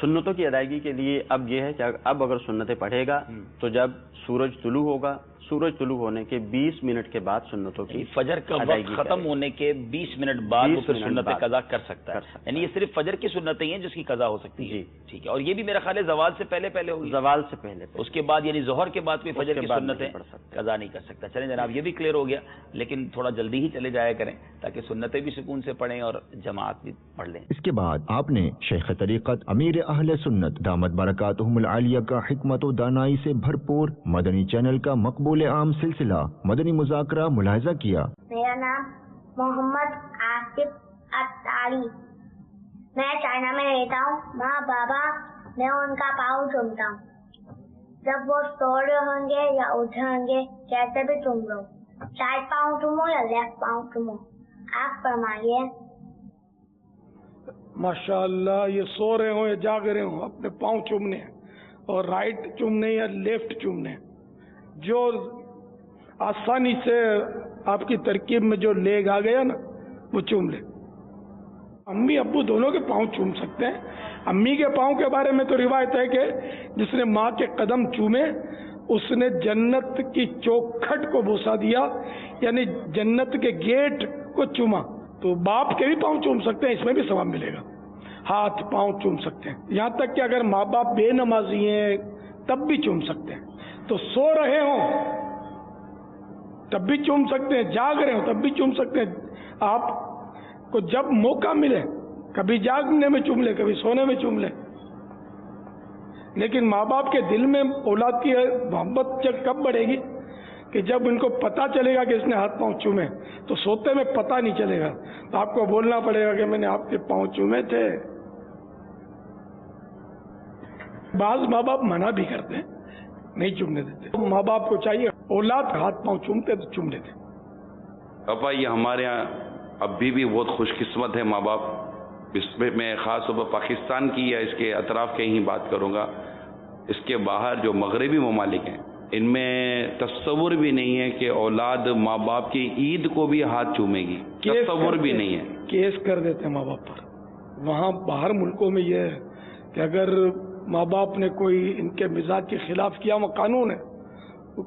سنتوں کی ادائیگی کے لیے اب یہ ہے کہ اب اگر سنتیں پڑھے گا تو جب سورج طلوع ہوگا, سورج طلوع ہونے کے 20 منٹ کے بعد سنتوں کی فجر کا وقت ختم ہونے کے 20 منٹ بعد وہ پھر سنتیں قضا کر سکتا ہے. یعنی یہ صرف فجر کی سنتیں ہیں جس کی قضا ہو سکتی ہے. ٹھیک ہے, اور یہ بھی میرا خیال ہے زوال سے پہلے پہلے ہوگی. زوال سے پہلے اس کے بعد یعنی ظہر کے بعد بھی فجر کی سنتیں قضا نہیں کر سکتا. چلیں جناب, یہ بھی کلیئر ہو گیا, لیکن تھوڑا جلدی ہی چلے جایا کریں تاکہ سنتیں بھی سکون سے پڑھیں اور جماعت بھی پڑھ لیں. اس کے بعد آپ نے شیخ طریقت امیر اہل سنت دامت برکاتہم العالیہ کا حکمت و دانائی سے بھرپور مدنی چینل کا مقبول عام سلسلہ مدنی مذاکرہ ملاحظہ کیا. میرا نام محمد آصف اتاری, میں چائنا میں رہتا ہوں. ماں بابا میں ان کا پاؤں چومتا ہوں. جب وہ سو رہے ہوں گے یا اٹھے ہوں گے, جیسے بھی چوم لو, رائٹ پاؤں چومو یا لیفٹ پاؤں چومو, آپ فرمائیے. ماشاء اللہ, یہ سو رہے ہوں یا جاگ رہے ہوں, اپنے پاؤں چومنے ہیں, اور رائٹ چومنے یا لیفٹ چومنے. جو آسانی سے آپ کی ترکیب میں جو لیگ آ گیا نا وہ چوم لے. امی ابو دونوں کے پاؤں چوم سکتے ہیں. امی کے پاؤں کے بارے میں تو روایت ہے کہ جس نے ماں کے قدم چومے اس نے جنت کی چوکھٹ کو بوسا دیا, یعنی جنت کے گیٹ کو چوما. تو باپ کے بھی پاؤں چوم سکتے ہیں, اس میں بھی ثواب ملے گا. ہاتھ پاؤں چوم سکتے ہیں, یہاں تک کہ اگر ماں باپ بے نمازی ہیں تب بھی چوم سکتے ہیں. تو سو رہے ہوں تب بھی چوم سکتے ہیں, جاگ رہے ہوں تب بھی چوم سکتے ہیں. آپ کو جب موقع ملے, کبھی جاگنے میں چوم لے, کبھی سونے میں چوم لے. لیکن ماں باپ کے دل میں اولاد کی محبت کب بڑھے گی کہ جب ان کو پتہ چلے گا کہ اس نے ہاتھ پاؤں چومے, تو سوتے میں پتہ نہیں چلے گا. تو آپ کو بولنا پڑے گا کہ میں نے آپ کے پاؤں چومے تھے. بعض ماں باپ منع بھی کرتے ہیں, نہیں چومنے دیتے. ماں باپ کو چاہیے اولاد ہاتھ پاؤں چومتے تو چوم لیتے. پاپا یہ ہمارے یہاں ابھی بھی بہت خوش قسمت ہے ماں باپ. اس میں خاص طور پر پاکستان کی یا اس کے اطراف کے ہی بات کروں گا. اس کے باہر جو مغربی ممالک ہیں ان میں تصور بھی نہیں ہے کہ اولاد ماں باپ کی عید کو بھی ہاتھ چومے گی, تصور بھی نہیں ہے. کیس کر دیتے ہیں ماں باپ پر. وہاں باہر ملکوں میں یہ ہے کہ اگر ماں باپ نے کوئی ان کے مزاج کے خلاف کیا, وہ قانون ہے,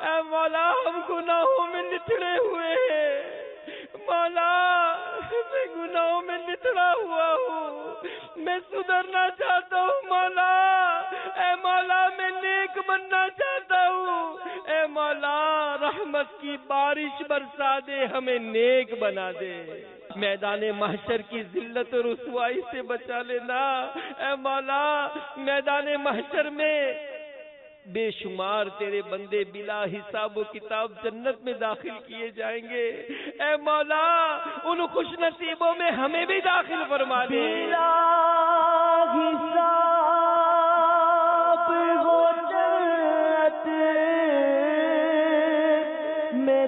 اے مولا ہم گناہوں میں لتڑے ہوئے ہیں، مولا میں گناہوں میں لتڑا ہوا ہوں، میں سدھرنا چاہتا ہوں مولا، اے مولا میں نیک بننا چاہتا ہوں، اے مولا رحمت کی بارش برسا دے، ہمیں نیک بنا دے، میدان محشر کی ذلت و رسوائی سے بچا لینا، اے مولا میدان محشر میں بے شمار تیرے بندے بلا حساب و کتاب جنت میں داخل کیے جائیں گے، اے مولا ان خوش نصیبوں میں ہمیں بھی داخل فرما دے۔ بلا حساب وہ جنت میں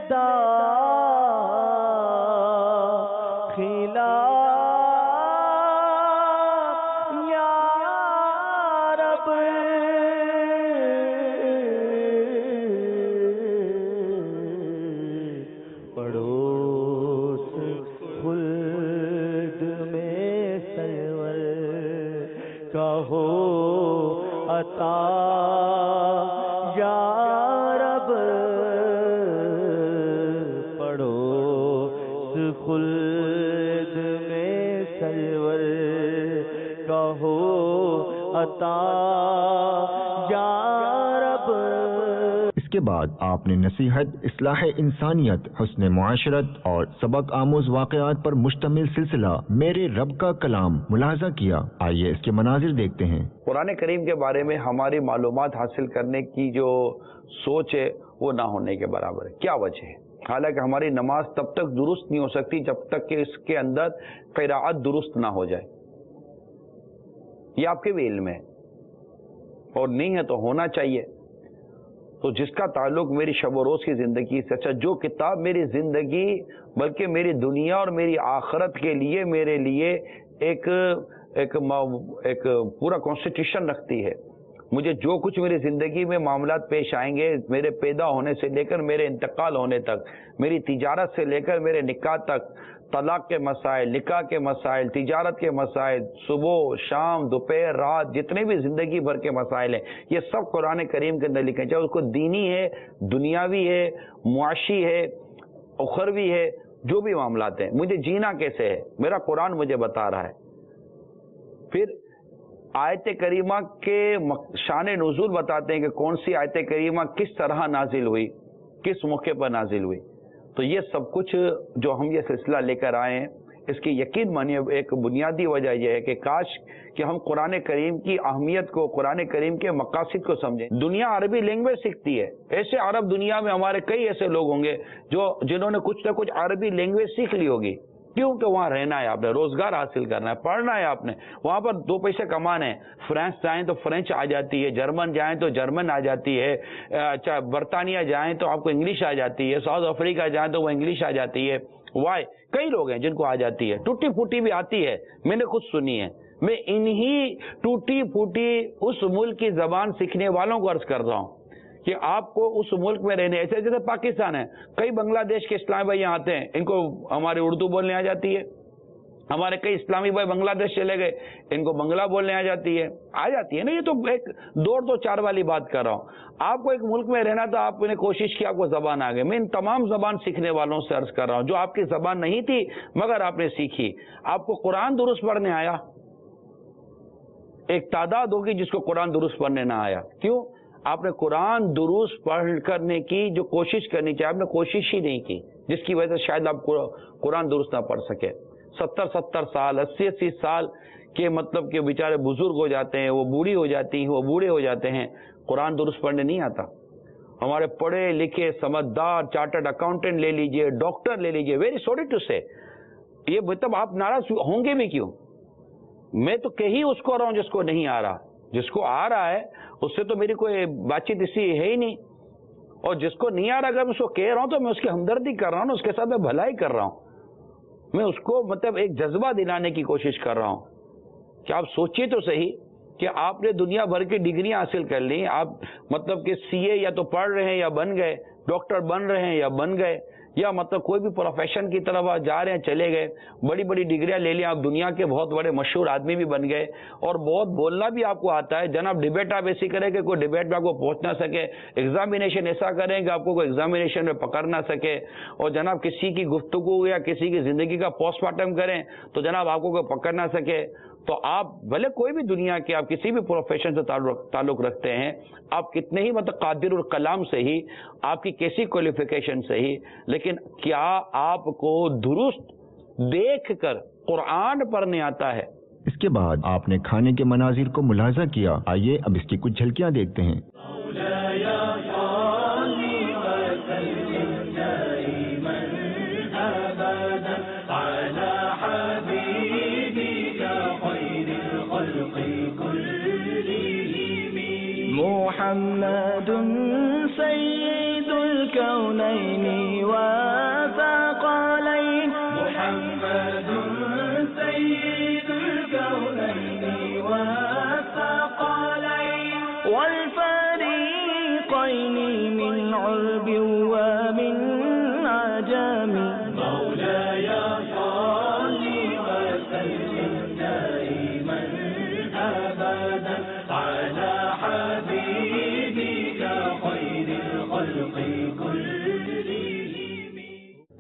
اس کے بعد آپ نے نصیحت، اصلاح انسانیت، حسن معاشرت اور سبق آموز واقعات پر مشتمل سلسلہ میرے رب کا کلام ملاحظہ کیا۔ آئیے اس کے مناظر دیکھتے ہیں۔ قرآن کریم کے بارے میں ہماری معلومات حاصل کرنے کی جو سوچ ہے وہ نہ ہونے کے برابر ہے۔ کیا وجہ ہے؟ حالانکہ ہماری نماز تب تک درست نہیں ہو سکتی جب تک کہ اس کے اندر قراءت درست نہ ہو جائے، یہ آپ کے بھی علم ہے، اور نہیں ہے تو ہونا چاہیے۔ تو جس کا تعلق میری شب و روز کی زندگی سے، اچھا جو کتاب میری زندگی بلکہ میری دنیا اور میری آخرت کے لیے میرے لیے ایک پورا کانسٹیٹیوشن رکھتی ہے، مجھے جو کچھ میری زندگی میں معاملات پیش آئیں گے، میرے پیدا ہونے سے لے کر میرے انتقال ہونے تک، میری تجارت سے لے کر میرے نکاح تک، طلاق کے مسائل، نکاح کے مسائل، تجارت کے مسائل، صبح شام دوپہر رات جتنے بھی زندگی بھر کے مسائل ہیں، یہ سب قرآن کریم کے اندر لکھے ہیں، چاہے اس کو دینی ہے، دنیاوی ہے، معاشی ہے، اخروی ہے، جو بھی معاملات ہیں، مجھے جینا کیسے ہے میرا قرآن مجھے بتا رہا ہے۔ پھر آیت کریمہ کے شان نزول بتاتے ہیں کہ کون سی آیت کریمہ کس طرح نازل ہوئی، کس موقع پر نازل ہوئی۔ تو یہ سب کچھ جو ہم یہ سلسلہ لے کر آئے ہیں، اس کی یقین مانیے ایک بنیادی وجہ یہ ہے کہ کاش کہ ہم قرآن کریم کی اہمیت کو، قرآن کریم کے مقاصد کو سمجھیں۔ دنیا عربی لینگویج سیکھتی ہے، ایسے عرب دنیا میں ہمارے کئی ایسے لوگ ہوں گے جنہوں نے کچھ نہ کچھ عربی لینگویج سیکھ لی ہوگی، کیونکہ وہاں رہنا ہے آپ نے، روزگار حاصل کرنا ہے، پڑھنا ہے آپ نے، وہاں پر دو پیسے کمانے ہیں۔ فرانس جائیں تو فرینچ آ جاتی ہے، جرمن جائیں تو جرمن آ جاتی ہے، اچھا برطانیہ جائیں تو آپ کو انگلش آ جاتی ہے، ساؤتھ افریقہ جائیں تو وہ انگلش آ جاتی ہے۔ وائی کئی لوگ ہیں جن کو آ جاتی ہے، ٹوٹی پھوٹی بھی آتی ہے، میں نے خود سنی ہے۔ میں انہی ٹوٹی پھوٹی اس ملک کی زبان سیکھنے والوں کو عرض کر رہا ہوں کہ آپ کو اس ملک میں رہنے، ایسے جیسے پاکستان ہے، کئی بنگلہ دیش کے اسلامی بھائی یہاں آتے ہیں، ان کو ہماری اردو بولنے آ جاتی ہے، ہمارے کئی اسلامی بھائی بنگلہ دیش چلے گئے، ان کو بنگلہ بولنے آ جاتی ہے نا۔ یہ تو ایک دور تو چار والی بات کر رہا ہوں۔ آپ کو ایک ملک میں رہنا تو آپ نے کوشش کی، آپ کو زبان آ گئی۔ میں ان تمام زبان سیکھنے والوں سے عرض کر رہا ہوں جو آپ کی زبان نہیں تھی مگر آپ نے سیکھی۔ آپ کو قرآن درست پڑھنے آیا، ایک تعداد ہوگی جس کو قرآن درست پڑھنے نہ آیا۔ کیوں؟ آپ نے قرآن درست پڑھ کرنے کی جو کوشش کرنی چاہیے، آپ نے کوشش ہی نہیں کی، جس کی وجہ سے شاید آپ قرآن درست نہ پڑھ سکے۔ 70 سال 80 سال کے مطلب کہ بیچارے بزرگ ہو جاتے ہیں، وہ بوڑھی ہو جاتی ہیں، وہ بوڑھے ہو جاتے ہیں، قرآن درست پڑھنے نہیں آتا۔ ہمارے پڑھے لکھے سمجھدار چارٹرڈ اکاؤنٹنٹ لے لیجئے، ڈاکٹر لے لیجئے، ویری سوری ٹو سے، یہ مطلب آپ ناراض ہوں گے بھی کیوں؟ میں تو کہیں اس کو رہا ہوں جس کو نہیں آ رہا، جس کو آ رہا ہے اس سے تو میری کوئی بات چیت اسی ہے ہی نہیں، اور جس کو نہیں آ رہا اگر میں اس کو کہہ رہا ہوں تو میں اس کی ہمدردی کر رہا ہوں، اس کے ساتھ میں بھلائی کر رہا ہوں، میں اس کو مطلب ایک جذبہ دلانے کی کوشش کر رہا ہوں کہ آپ سوچیے تو صحیح کہ آپ نے دنیا بھر کی ڈگریاں حاصل کر لی، آپ مطلب کہ سی اے یا تو پڑھ رہے ہیں یا بن گئے، ڈاکٹر بن رہے ہیں یا بن گئے، یا مطلب کوئی بھی پروفیشن کی طرف آپ جا رہے ہیں, چلے گئے, بڑی بڑی ڈگریاں لے لیں, آپ دنیا کے بہت بڑے مشہور آدمی بھی بن گئے اور بہت بولنا بھی آپ کو آتا ہے, جناب ڈبیٹ آپ ایسی کریں کہ کوئی ڈبیٹ میں آپ کو پہنچ نہ سکے, ایگزامینیشن ایسا کریں کہ آپ کو کوئی ایگزامینیشن میں پکڑ نہ سکے, اور جناب کسی کی گفتگو یا کسی کی زندگی کا پوسٹ مارٹم کریں تو جناب آپ کو کوئی پکڑ نہ سکے, تو آپ بھلے کوئی بھی دنیا کے آپ کسی بھی پروفیشن سے تعلق رکھتے ہیں, آپ کتنے ہی مطلب قادر الکلام سے ہی, آپ کی کیسی کوالیفیکیشن سے ہی, لیکن کیا آپ کو درست دیکھ کر قرآن پڑھنے آتا ہے؟ اس کے بعد آپ نے کھانے کے مناظر کو ملاحظہ کیا. آئیے اب اس کی کچھ جھلکیاں دیکھتے ہیں. محمد سید الکونین والثقلین, محمد سید الکونین والثقلین والفریقین من عرب ومن عجم, مولاي صل وسلم دائما ابدا على حبيبك خير الخلق كلهم.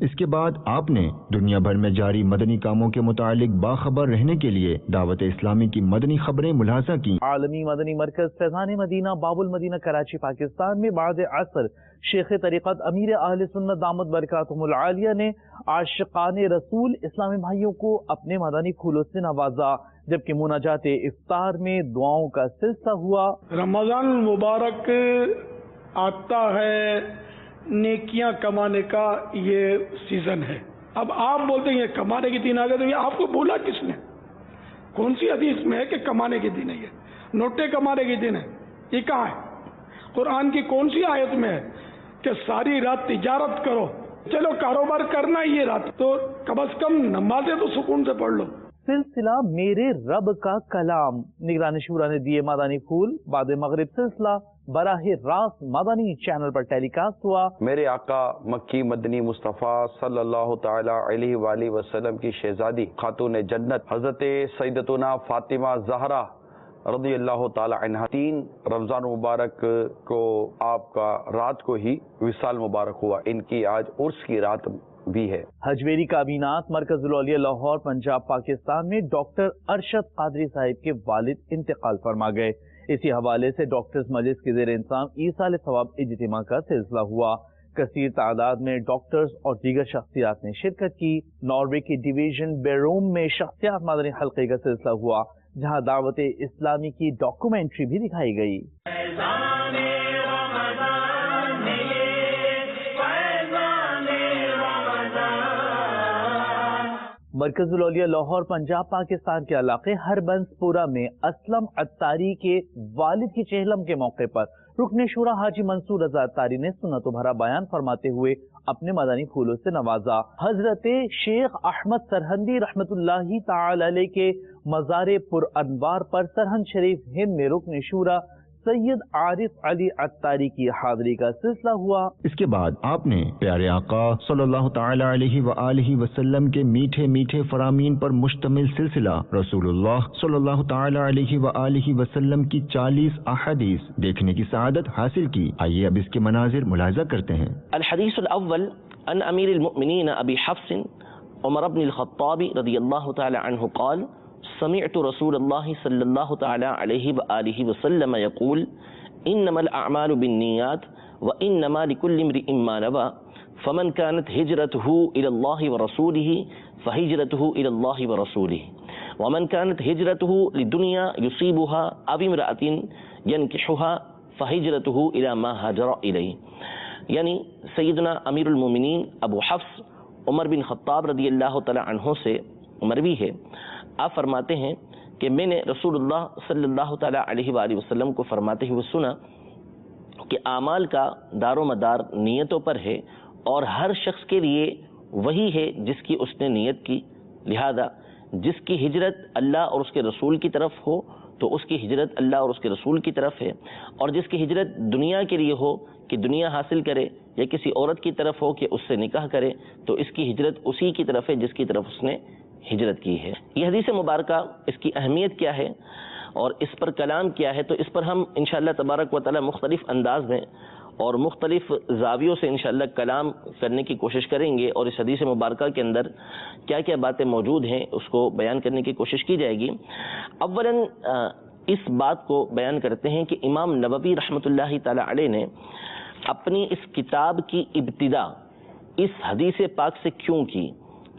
اس کے بعد آپ نے دنیا بھر میں جاری مدنی کاموں کے متعلق باخبر رہنے کے لیے دعوت اسلامی کی مدنی خبریں ملاحظہ کی. عالمی مدنی مرکز فیضان مدینہ باب المدینہ کراچی پاکستان میں بعد عصر شیخ طریقت امیر اہل سنت دامت برکاتہم العالیہ نے عاشقان رسول اسلامی بھائیوں کو اپنے مدنی پھولوں سے نوازا, جبکہ مناجات افطار میں دعاؤں کا سلسلہ ہوا. رمضان المبارک آتا ہے نیکیاں کمانے کا یہ سیزن ہے. اب آپ بولتے ہیں یہ کمانے کے دن آ گئے, تو یہ آپ کو بولا کس نے؟ کون سی حدیث میں ہے کہ کمانے کے دن ہے؟ یہ نوٹے کمانے کے دن ہے؟ یہ کہاں ہے؟ قرآن کی کون سی آیت میں ہے کہ ساری رات تجارت کرو؟ چلو کاروبار کرنا ہی یہ رات, تو کم از کم نمازیں تو سکون سے پڑھ لو. سلسلہ میرے رب کا کلام, نگران شورا نے دیے مدنی پھول. بعد مغرب سلسلہ براہ راست مدنی چینل پر ٹیلی کاسٹ ہوا. میرے آقا مکی مدنی مصطفیٰ صلی اللہ تعالی علیہ وآلہ وسلم کی شہزادی خاتون جنت حضرت سیدتنا فاطمہ زہرا رضی اللہ تعالی عنہ 3 رمضان مبارک کو آپ کا رات کو ہی وصال مبارک ہوا. ان کی آج عرس کی رات بھی ہے. حجویری کابینات مرکز الاولیاء لاہور پنجاب پاکستان میں ڈاکٹر ارشد قادری صاحب کے والد انتقال فرما گئے. اسی حوالے سے ڈاکٹرز مجلس کے زیر انتظام ایصال ثواب اجتماع کا سلسلہ ہوا. کثیر تعداد میں ڈاکٹرز اور دیگر شخصیات نے شرکت کی. ناروے کی ڈویژن بیروم میں شخصیات مدنی حلقے کا سلسلہ ہوا, جہاں دعوت اسلامی کی ڈاکومنٹری بھی دکھائی گئی. مرکز الاولیاء لاہور پنجاب پاکستان کے علاقے ہربنس پورہ میں اسلم عطاری کے والد کی چہلم کے موقع پر رکن شورا حاجی منصور رضا عطاری نے سنت و بھرا بیان فرماتے ہوئے اپنے مدنی پھولوں سے نوازا. حضرت شیخ احمد سرہندی رحمت اللہ تعالی علیہ کے مزار پر انوار پر سرہند شریف ہند میں رکن شورا سید عارف علی عطاری کی حاضری کا سلسلہ ہوا. اس کے بعد آپ نے پیارے آقا صلی اللہ تعالی علیہ وآلہ وسلم کے میٹھے میٹھے فرامین پر مشتمل سلسلہ رسول اللہ صلی اللہ تعالی علیہ وآلہ وسلم کی 40 احادیث دیکھنے کی سعادت حاصل کی. آئیے اب اس کے مناظر ملاحظہ کرتے ہیں. الحدیث الاول عن امیر المؤمنین ابی حفص عمر بن الخطاب رضی اللہ تعالی عنہ قال سمعت رسول اللہ صلی اللہ تعالی علیہ وآلہ وسلم یقول انما الاعمال بالنیات وانما لكل امرئ ما نوى فمن كانت هجرته الى الله ورسوله فهجرته الى الله ورسوله ومن كانت هجرته لدنيا يصيبها او امرأة ينكحها فهجرته الى ما هاجر اليه. یعنی سیدنا امیر المومنین ابو حفص عمر بن خطاب رضی اللہ تعالی عنہ سے مروی ہے. آپ فرماتے ہیں کہ میں نے رسول اللہ صلی اللہ تعالی علیہ وآلہ وسلم کو فرماتے ہوئے سنا کہ اعمال کا دار و مدار نیتوں پر ہے اور ہر شخص کے لیے وہی ہے جس کی اس نے نیت کی. لہذا جس کی ہجرت اللہ اور اس کے رسول کی طرف ہو تو اس کی ہجرت اللہ اور اس کے رسول کی طرف ہے, اور جس کی ہجرت دنیا کے لیے ہو کہ دنیا حاصل کرے یا کسی عورت کی طرف ہو کہ اس سے نکاح کرے تو اس کی ہجرت اسی کی طرف ہے جس کی طرف اس نے ہجرت کی ہے۔ یہ حدیث مبارکہ، اس کی اہمیت کیا ہے اور اس پر کلام کیا ہے، تو اس پر ہم انشاءاللہ تبارک و تعالی مختلف انداز میں اور مختلف زاویوں سے انشاءاللہ کلام کرنے کی کوشش کریں گے، اور اس حدیث مبارکہ کے اندر کیا کیا باتیں موجود ہیں اس کو بیان کرنے کی کوشش کی جائے گی۔ اولاً اس بات کو بیان کرتے ہیں کہ امام نووی رحمۃ اللہ تعالی علیہ نے اپنی اس کتاب کی ابتدا اس حدیث پاک سے کیوں کی،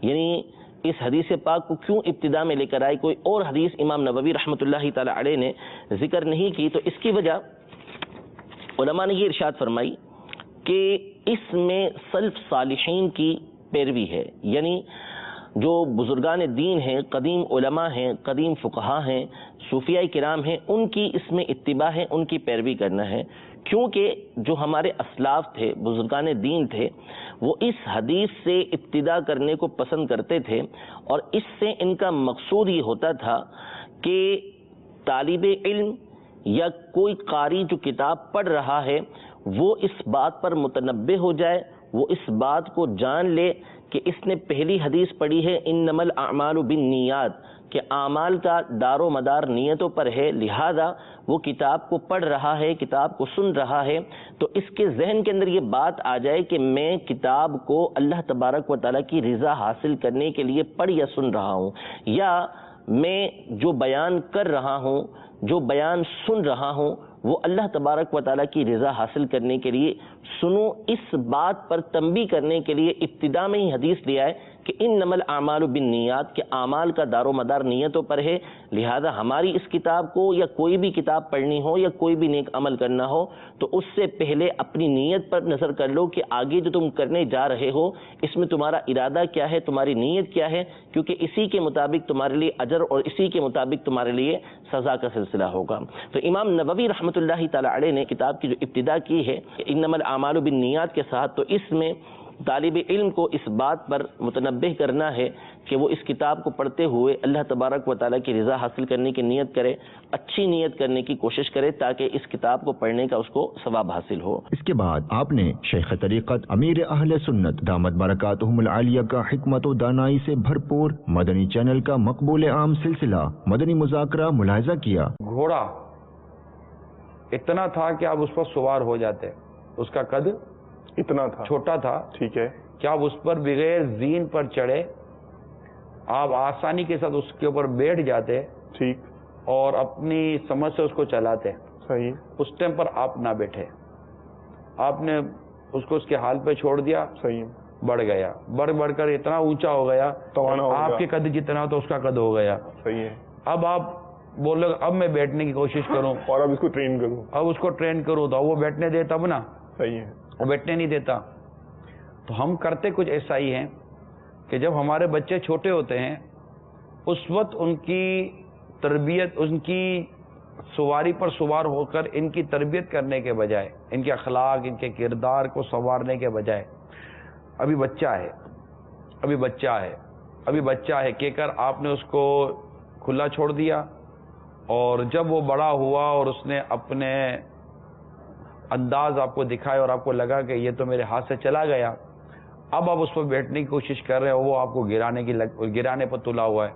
یعنی اس حدیث پاک کو کیوں ابتدا میں لے کر آئے، کوئی اور حدیث امام نووی رحمۃ اللہ تعالی علیہ نے ذکر نہیں کی۔ تو اس کی وجہ علماء نے یہ ارشاد فرمائی کہ اس میں سلف صالحین کی پیروی ہے، یعنی جو بزرگان دین ہیں، قدیم علماء ہیں، قدیم فقہا ہیں، صوفیاء کرام ہیں، ان کی اس میں اتباع ہے، ان کی پیروی کرنا ہے، کیونکہ جو ہمارے اسلاف تھے، بزرگان دین تھے، وہ اس حدیث سے ابتدا کرنے کو پسند کرتے تھے، اور اس سے ان کا مقصود یہ ہوتا تھا کہ طالب علم یا کوئی قاری جو کتاب پڑھ رہا ہے وہ اس بات پر متنبہ ہو جائے، وہ اس بات کو جان لے کہ اس نے پہلی حدیث پڑھی ہے انما الاعمال بالنیات، کہ اعمال کا دار و مدار نیتوں پر ہے، لہذا وہ کتاب کو پڑھ رہا ہے، کتاب کو سن رہا ہے، تو اس کے ذہن کے اندر یہ بات آ جائے کہ میں کتاب کو اللہ تبارک و تعالیٰ کی رضا حاصل کرنے کے لیے پڑھ یا سن رہا ہوں، یا میں جو بیان کر رہا ہوں، جو بیان سن رہا ہوں، وہ اللہ تبارک و تعالیٰ کی رضا حاصل کرنے کے لیے سنوں۔ اس بات پر تنبیہ کرنے کے لیے ابتدا میں ہی حدیث لیا ہے کہ انما الاعمال بالنیات، کہ اعمال کا دار و مدار نیتوں پر ہے، لہذا ہماری اس کتاب کو یا کوئی بھی کتاب پڑھنی ہو یا کوئی بھی نیک عمل کرنا ہو تو اس سے پہلے اپنی نیت پر نظر کر لو کہ آگے جو تم کرنے جا رہے ہو اس میں تمہارا ارادہ کیا ہے، تمہاری نیت کیا ہے، کیونکہ اسی کے مطابق تمہارے لیے اجر اور اسی کے مطابق تمہارے لیے سزا کا سلسلہ ہوگا۔ تو امام نووی رحمۃ اللہ تعالی علیہ نے کتاب کی جو ابتدا کی ہے انما الاعمال بالنیات کے ساتھ، تو اس میں طالب علم کو اس بات پر متنبہ کرنا ہے کہ وہ اس کتاب کو پڑھتے ہوئے اللہ تبارک و تعالیٰ کی رضا حاصل کرنے کی نیت کرے، اچھی نیت کرنے کی کوشش کرے تاکہ اس کتاب کو پڑھنے کا اس کو ثواب حاصل ہو۔ اس کے بعد آپ نے شیخ طریقت امیر اہل سنت دامت برکاتہم العالیہ کا حکمت و دانائی سے بھرپور مدنی چینل کا مقبول عام سلسلہ مدنی مذاکرہ ملاحظہ کیا۔ گھوڑا اتنا تھا کہ آپ اس پر سوار ہو جاتے، اس کا قد اتنا تھا، چھوٹا تھا، ٹھیک ہے، کہ آپ اس پر بغیر زین پر چڑھے آپ آسانی کے ساتھ اس کے اوپر بیٹھ جاتے، ٹھیک، اور اپنی سمجھ سے اس کو چلاتے، صحیح۔ اس ٹائم پر آپ نہ بیٹھے، آپ نے اس کو اس کے حال پہ چھوڑ دیا، صحیح، بڑھ گیا، بڑھ کر اتنا اونچا ہو گیا، آپ کے قد جتنا تو اس کا قد ہو گیا، صحیح ہے۔ اب آپ بولے اب میں بیٹھنے کی کوشش کروں اور اب اس کو ٹرین کروں، اب اس کو ٹرین کروں تو وہ بیٹھنے دے تب نا، صحیح ہے، وہ بیٹھنے نہیں دیتا۔ تو ہم کرتے کچھ ایسا ہی ہیں کہ جب ہمارے بچے چھوٹے ہوتے ہیں اس وقت ان کی تربیت، ان کی سواری پر سوار ہو کر ان کی تربیت کرنے کے بجائے، ان کے اخلاق، ان کے کردار کو سنوارنے کے بجائے ابھی بچہ ہے کہہ کر آپ نے اس کو کھلا چھوڑ دیا، اور جب وہ بڑا ہوا اور اس نے اپنے انداز آپ کو دکھائے اور آپ کو لگا کہ یہ تو میرے ہاتھ سے چلا گیا، اب آپ اس پر بیٹھنے کی کوشش کر رہے ہو، وہ آپ کو گرانے پر تلا ہوا ہے،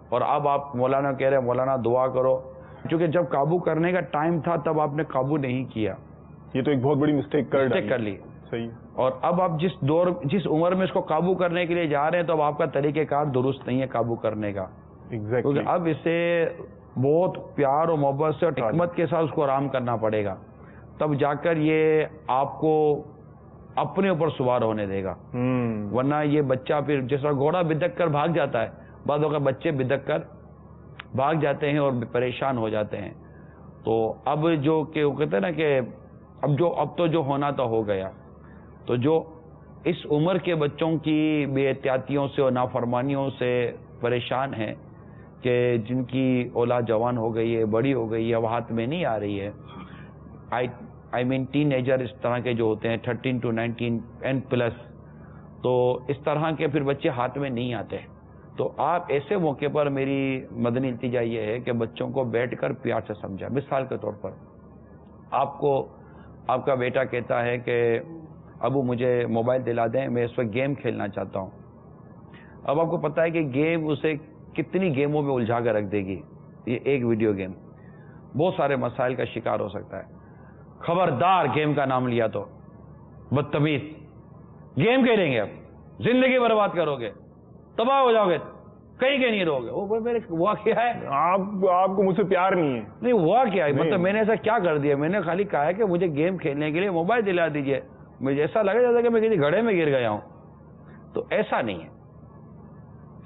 اور اب آپ مولانا کہہ رہے ہیں مولانا دعا کرو، کیونکہ جب قابو کرنے کا ٹائم تھا تب آپ نے قابو نہیں کیا، یہ تو ایک بہت بڑی مسٹیک کر لی، صحیح۔ اور اب آپ جس عمر میں اس کو قابو کرنے کے لیے جا رہے ہیں تو اب آپ کا طریقہ کار درست نہیں ہے قابو کرنے کا، کیونکہ اب اسے بہت پیار اور محبت سے اور حکمت کے ساتھ اس کو آرام کرنا پڑے گا، تب جا کر یہ آپ کو اپنے اوپر سوار ہونے دے گا، ورنہ یہ بچہ پھر جس طرح گھوڑا بدک کر بھاگ جاتا ہے، بعض اوقات بچے بدک کر بھاگ جاتے ہیں اور پریشان ہو جاتے ہیں۔ تو اب جو کہ وہ کہتے ہیں نا کہ اب تو جو ہونا تو ہو گیا، تو جو اس عمر کے بچوں کی بے احتیاطیوں سے اور نافرمانیوں سے پریشان ہیں کہ جن کی اولاد جوان ہو گئی ہے، بڑی ہو گئی ہے، وہ ہاتھ میں نہیں آ رہی ہے، آئی مین ٹین ایجر اس طرح کے جو ہوتے ہیں 13 to 19 اینڈ پلس، تو اس طرح کے پھر بچے ہاتھ میں نہیں آتے، تو آپ ایسے موقع پر میری مدنی التجا یہ ہے کہ بچوں کو بیٹھ کر پیار سے سمجھا۔ مثال کے طور پر آپ کا بیٹا کہتا ہے کہ ابو مجھے موبائل دلا دیں، میں اس وقت گیم کھیلنا چاہتا ہوں. اب آپ کو پتا ہے کہ گیم اسے کتنی گیموں میں الجھا کر رکھ دے گی. یہ ایک ویڈیو گیم بہت سارے مسائل کا شکار ہو سکتا ہے. خبردار گیم کا نام لیا تو بدتمیز، گیم کھیلیں گے اب زندگی برباد کرو گے، تباہ ہو جاؤ گے، کہیں کے نہیں رہو گے. وہ میرے ہوا کیا ہے، آپ کو مجھ سے پیار نہیں ہے. نہیں ہوا کیا ہے، مطلب میں نے ایسا کیا کر دیا؟ میں نے خالی کہا ہے کہ مجھے گیم کھیلنے کے لیے موبائل دلا دیجئے. مجھے ایسا لگا جاتا کہ میں کسی گڑھے میں گر گیا ہوں. تو ایسا نہیں ہے،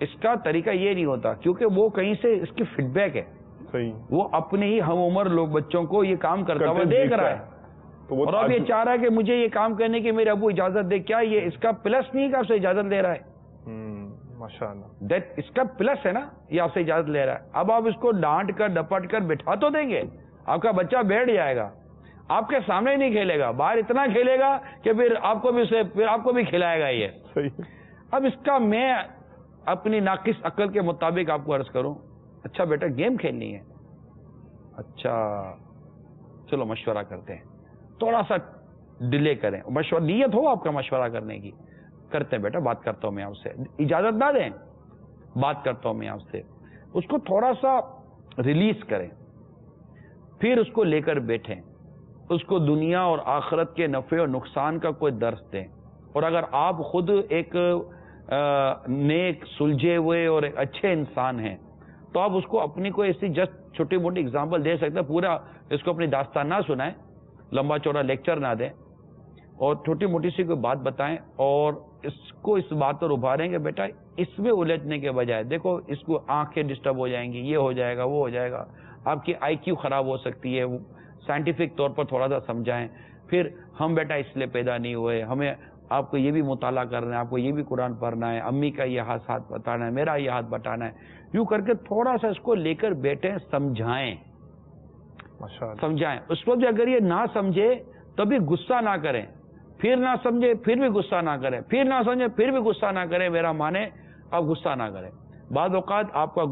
اس کا طریقہ یہ نہیں ہوتا، کیونکہ وہ کہیں سے اس کی فیڈ بیک ہے. صحیح. وہ اپنے ہی ہم عمر لوگ بچوں کو یہ کام کرتا ہوا دیکھ رہا ہے، اور اب یہ چاہ رہا ہے کہ مجھے یہ کام کرنے کی میرے ابو اجازت دے. کیا یہ اس کا پلس نہیں کہ آپ سے اجازت لے رہا ہے؟ ماشاءاللہ اس کا پلس ہے نا، یہ آپ سے اجازت لے رہا ہے. اب آپ اس کو ڈانٹ کر ڈپٹ کر بٹھا تو دیں گے، آپ کا بچہ بیٹھ جائے گا، آپ کے سامنے نہیں کھیلے گا، باہر اتنا کھیلے گا کہ پھر آپ کو بھی کھلائے گا یہ. اب اس کا میں اپنی ناقص عقل کے مطابق آپ کو عرض کروں، اچھا بیٹا گیم کھیلنی ہے، اچھا چلو مشورہ کرتے ہیں، تھوڑا سا ڈیلے کریں، مشورہ نیت ہو آپ کا مشورہ کرنے کی، کرتے ہیں بیٹا، بات کرتا ہوں میں آپ سے، اجازت نہ دیں، بات کرتا ہوں میں آپ سے. اس کو تھوڑا سا ریلیز کریں، پھر اس کو لے کر بیٹھیں، اس کو دنیا اور آخرت کے نفع اور نقصان کا کوئی درس دیں. اور اگر آپ خود ایک نیک سلجھے ہوئے اور ایک اچھے انسان ہیں تو آپ اس کو اپنی کوئی ایسی جسٹ چھوٹی موٹی اگزامپل دے سکتے ہیں. پورا اس کو اپنی داستان نہ سنائیں، لمبا چوڑا لیکچر نہ دیں، اور چھوٹی موٹی سی کوئی بات بتائیں اور اس کو اس بات پر ابھاریں کہ بیٹا اس میں الجھنے کے بجائے دیکھو اس کو آنکھیں ڈسٹرب ہو جائیں گی، یہ ہو جائے گا، وہ ہو جائے گا، آپ کی آئی کیو خراب ہو سکتی ہے. سائنٹیفک طور پر تھوڑا سا سمجھائیں. پھر ہم بیٹا اس لیے پیدا نہیں ہوئے، ہمیں آپ کو یہ بھی مطالعہ کرنا ہے، آپ کو یہ بھی قرآن پڑھنا ہے، امی کا یہ ہاتھ بتانا ہے، میرا یہ ہاتھ بتانا ہے. یوں کر کے تھوڑا سا اس کو لے کر بیٹھیں، سمجھائیں. اس وقت اگر یہ نہ سمجھے تبھی غصہ نہ کریں، پھر نہ سمجھے پھر بھی غصہ نہ کریں، پھر نہ سمجھے پھر بھی غصہ نہ کریں. میرا مانے آپ غصہ نہ کریں. بعض اوقات آپ کا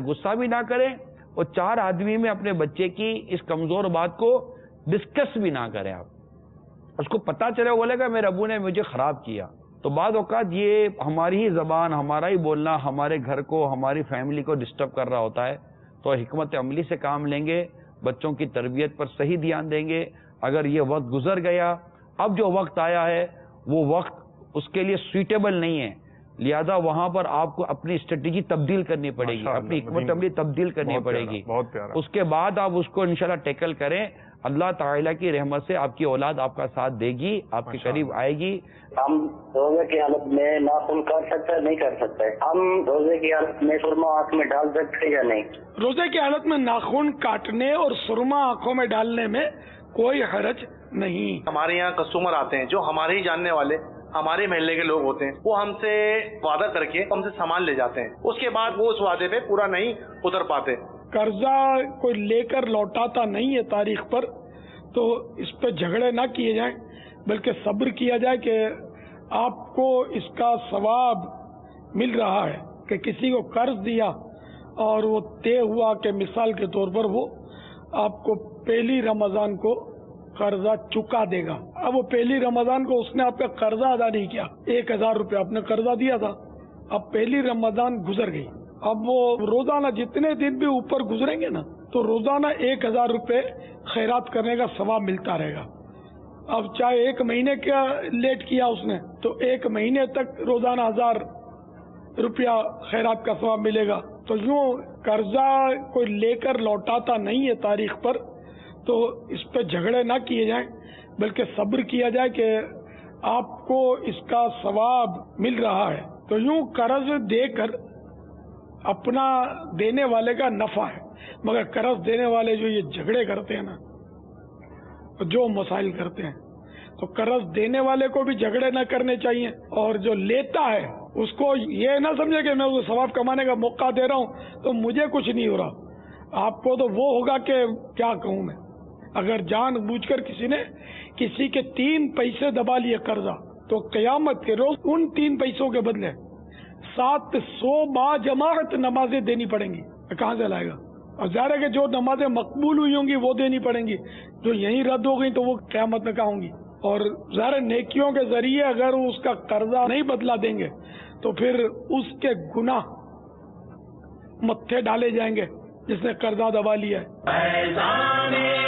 غصہ بھی نہ کریں، اور 4 آدمی میں اپنے بچے کی اس کمزور بات کو ڈسکس بھی نہ کریں. آپ اس کو پتا چلے وہ بولے گا میرے ابو نے مجھے خراب کیا. تو بعض اوقات یہ ہماری ہی زبان، ہمارا ہی بولنا ہمارے گھر کو، ہماری فیملی کو ڈسٹرب کر رہا ہوتا ہے. تو حکمت عملی سے کام لیں گے، بچوں کی تربیت پر صحیح دھیان دیں گے. اگر یہ وقت گزر گیا، اب جو وقت آیا ہے وہ وقت اس کے لیے سویٹیبل نہیں ہے، لہذا وہاں پر آپ کو اپنی اسٹریٹجی تبدیل کرنی پڑے گی، اپنی حکمت عملی تبدیل کرنی پڑے گی. اس کے بعد آپ اس کو انشاءاللہ ٹیکل کریں. اللہ تعالیٰ کی رحمت سے آپ کی اولاد آپ کا ساتھ دے گی، آپ کے قریب آئے گی. ہم روزے کی حالت میں ناخن کاٹ سکتے نہیں کر سکتے؟ ہم روزے کی حالت میں سرما آنکھ میں ڈال سکتے یا نہیں؟ روزے کی حالت میں ناخن کاٹنے اور سرما آنکھوں میں ڈالنے میں کوئی حرج نہیں. ہمارے یہاں کسٹمر آتے ہیں جو ہمارے ہی جاننے والے، ہمارے محلے کے لوگ ہوتے ہیں، وہ ہم سے وعدہ کر کے ہم سے سامان لے جاتے ہیں، اس کے بعد وہ اس وعدے پہ پورا نہیں اتر پاتے. قرضہ کوئی لے کر لوٹاتا نہیں ہے تاریخ پر، تو اس پہ جھگڑے نہ کیے جائیں، بلکہ صبر کیا جائے کہ آپ کو اس کا ثواب مل رہا ہے کہ کسی کو قرض دیا اور وہ طے ہوا کہ مثال کے طور پر وہ آپ کو پہلی رمضان کو قرضہ چکا دے گا. اب وہ پہلی رمضان کو اس نے آپ کا قرضہ ادا نہیں کیا، 1000 روپے آپ نے قرضہ دیا تھا، اب پہلی رمضان گزر گئی، اب وہ روزانہ جتنے دن بھی اوپر گزریں گے نا تو روزانہ 1000 روپے خیرات کرنے کا ثواب ملتا رہے گا. اب چاہے 1 مہینے کا لیٹ کیا اس نے تو 1 مہینے تک روزانہ 1000 روپیہ خیرات کا ثواب ملے گا. تو یوں قرضہ کوئی لے کر لوٹاتا نہیں ہے تاریخ پر، تو اس پہ جھگڑے نہ کیے جائیں، بلکہ صبر کیا جائے کہ آپ کو اس کا ثواب مل رہا ہے. تو یوں قرض دے کر اپنا دینے والے کا نفع ہے، مگر قرض دینے والے جو یہ جھگڑے کرتے ہیں نا، جو مسائل کرتے ہیں، تو قرض دینے والے کو بھی جھگڑے نہ کرنے چاہیے، اور جو لیتا ہے اس کو یہ نہ سمجھے کہ میں اسے ثواب کمانے کا موقع دے رہا ہوں تو مجھے کچھ نہیں ہو رہا. آپ کو تو وہ ہوگا کہ کیا کہوں میں، اگر جان بوجھ کر کسی نے کسی کے 3 پیسے دبا لیے قرضہ، تو قیامت کے روز ان 3 پیسوں کے بدلے 700 با جماعت نمازیں دینی پڑیں گی. کہاں سے لائے گا؟ اور ظاہر ہے کہ جو نمازیں مقبول ہوئی ہوں گی وہ دینی پڑیں گی، جو یہیں رد ہو گئی تو وہ قیامت میں کہاں ہوں گی. اور ظاہر نیکیوں کے ذریعے اگر اس کا قرضہ نہیں بدلا دیں گے تو پھر اس کے گناہ متھے ڈالے جائیں گے جس نے قرضہ دبا لیا ہے.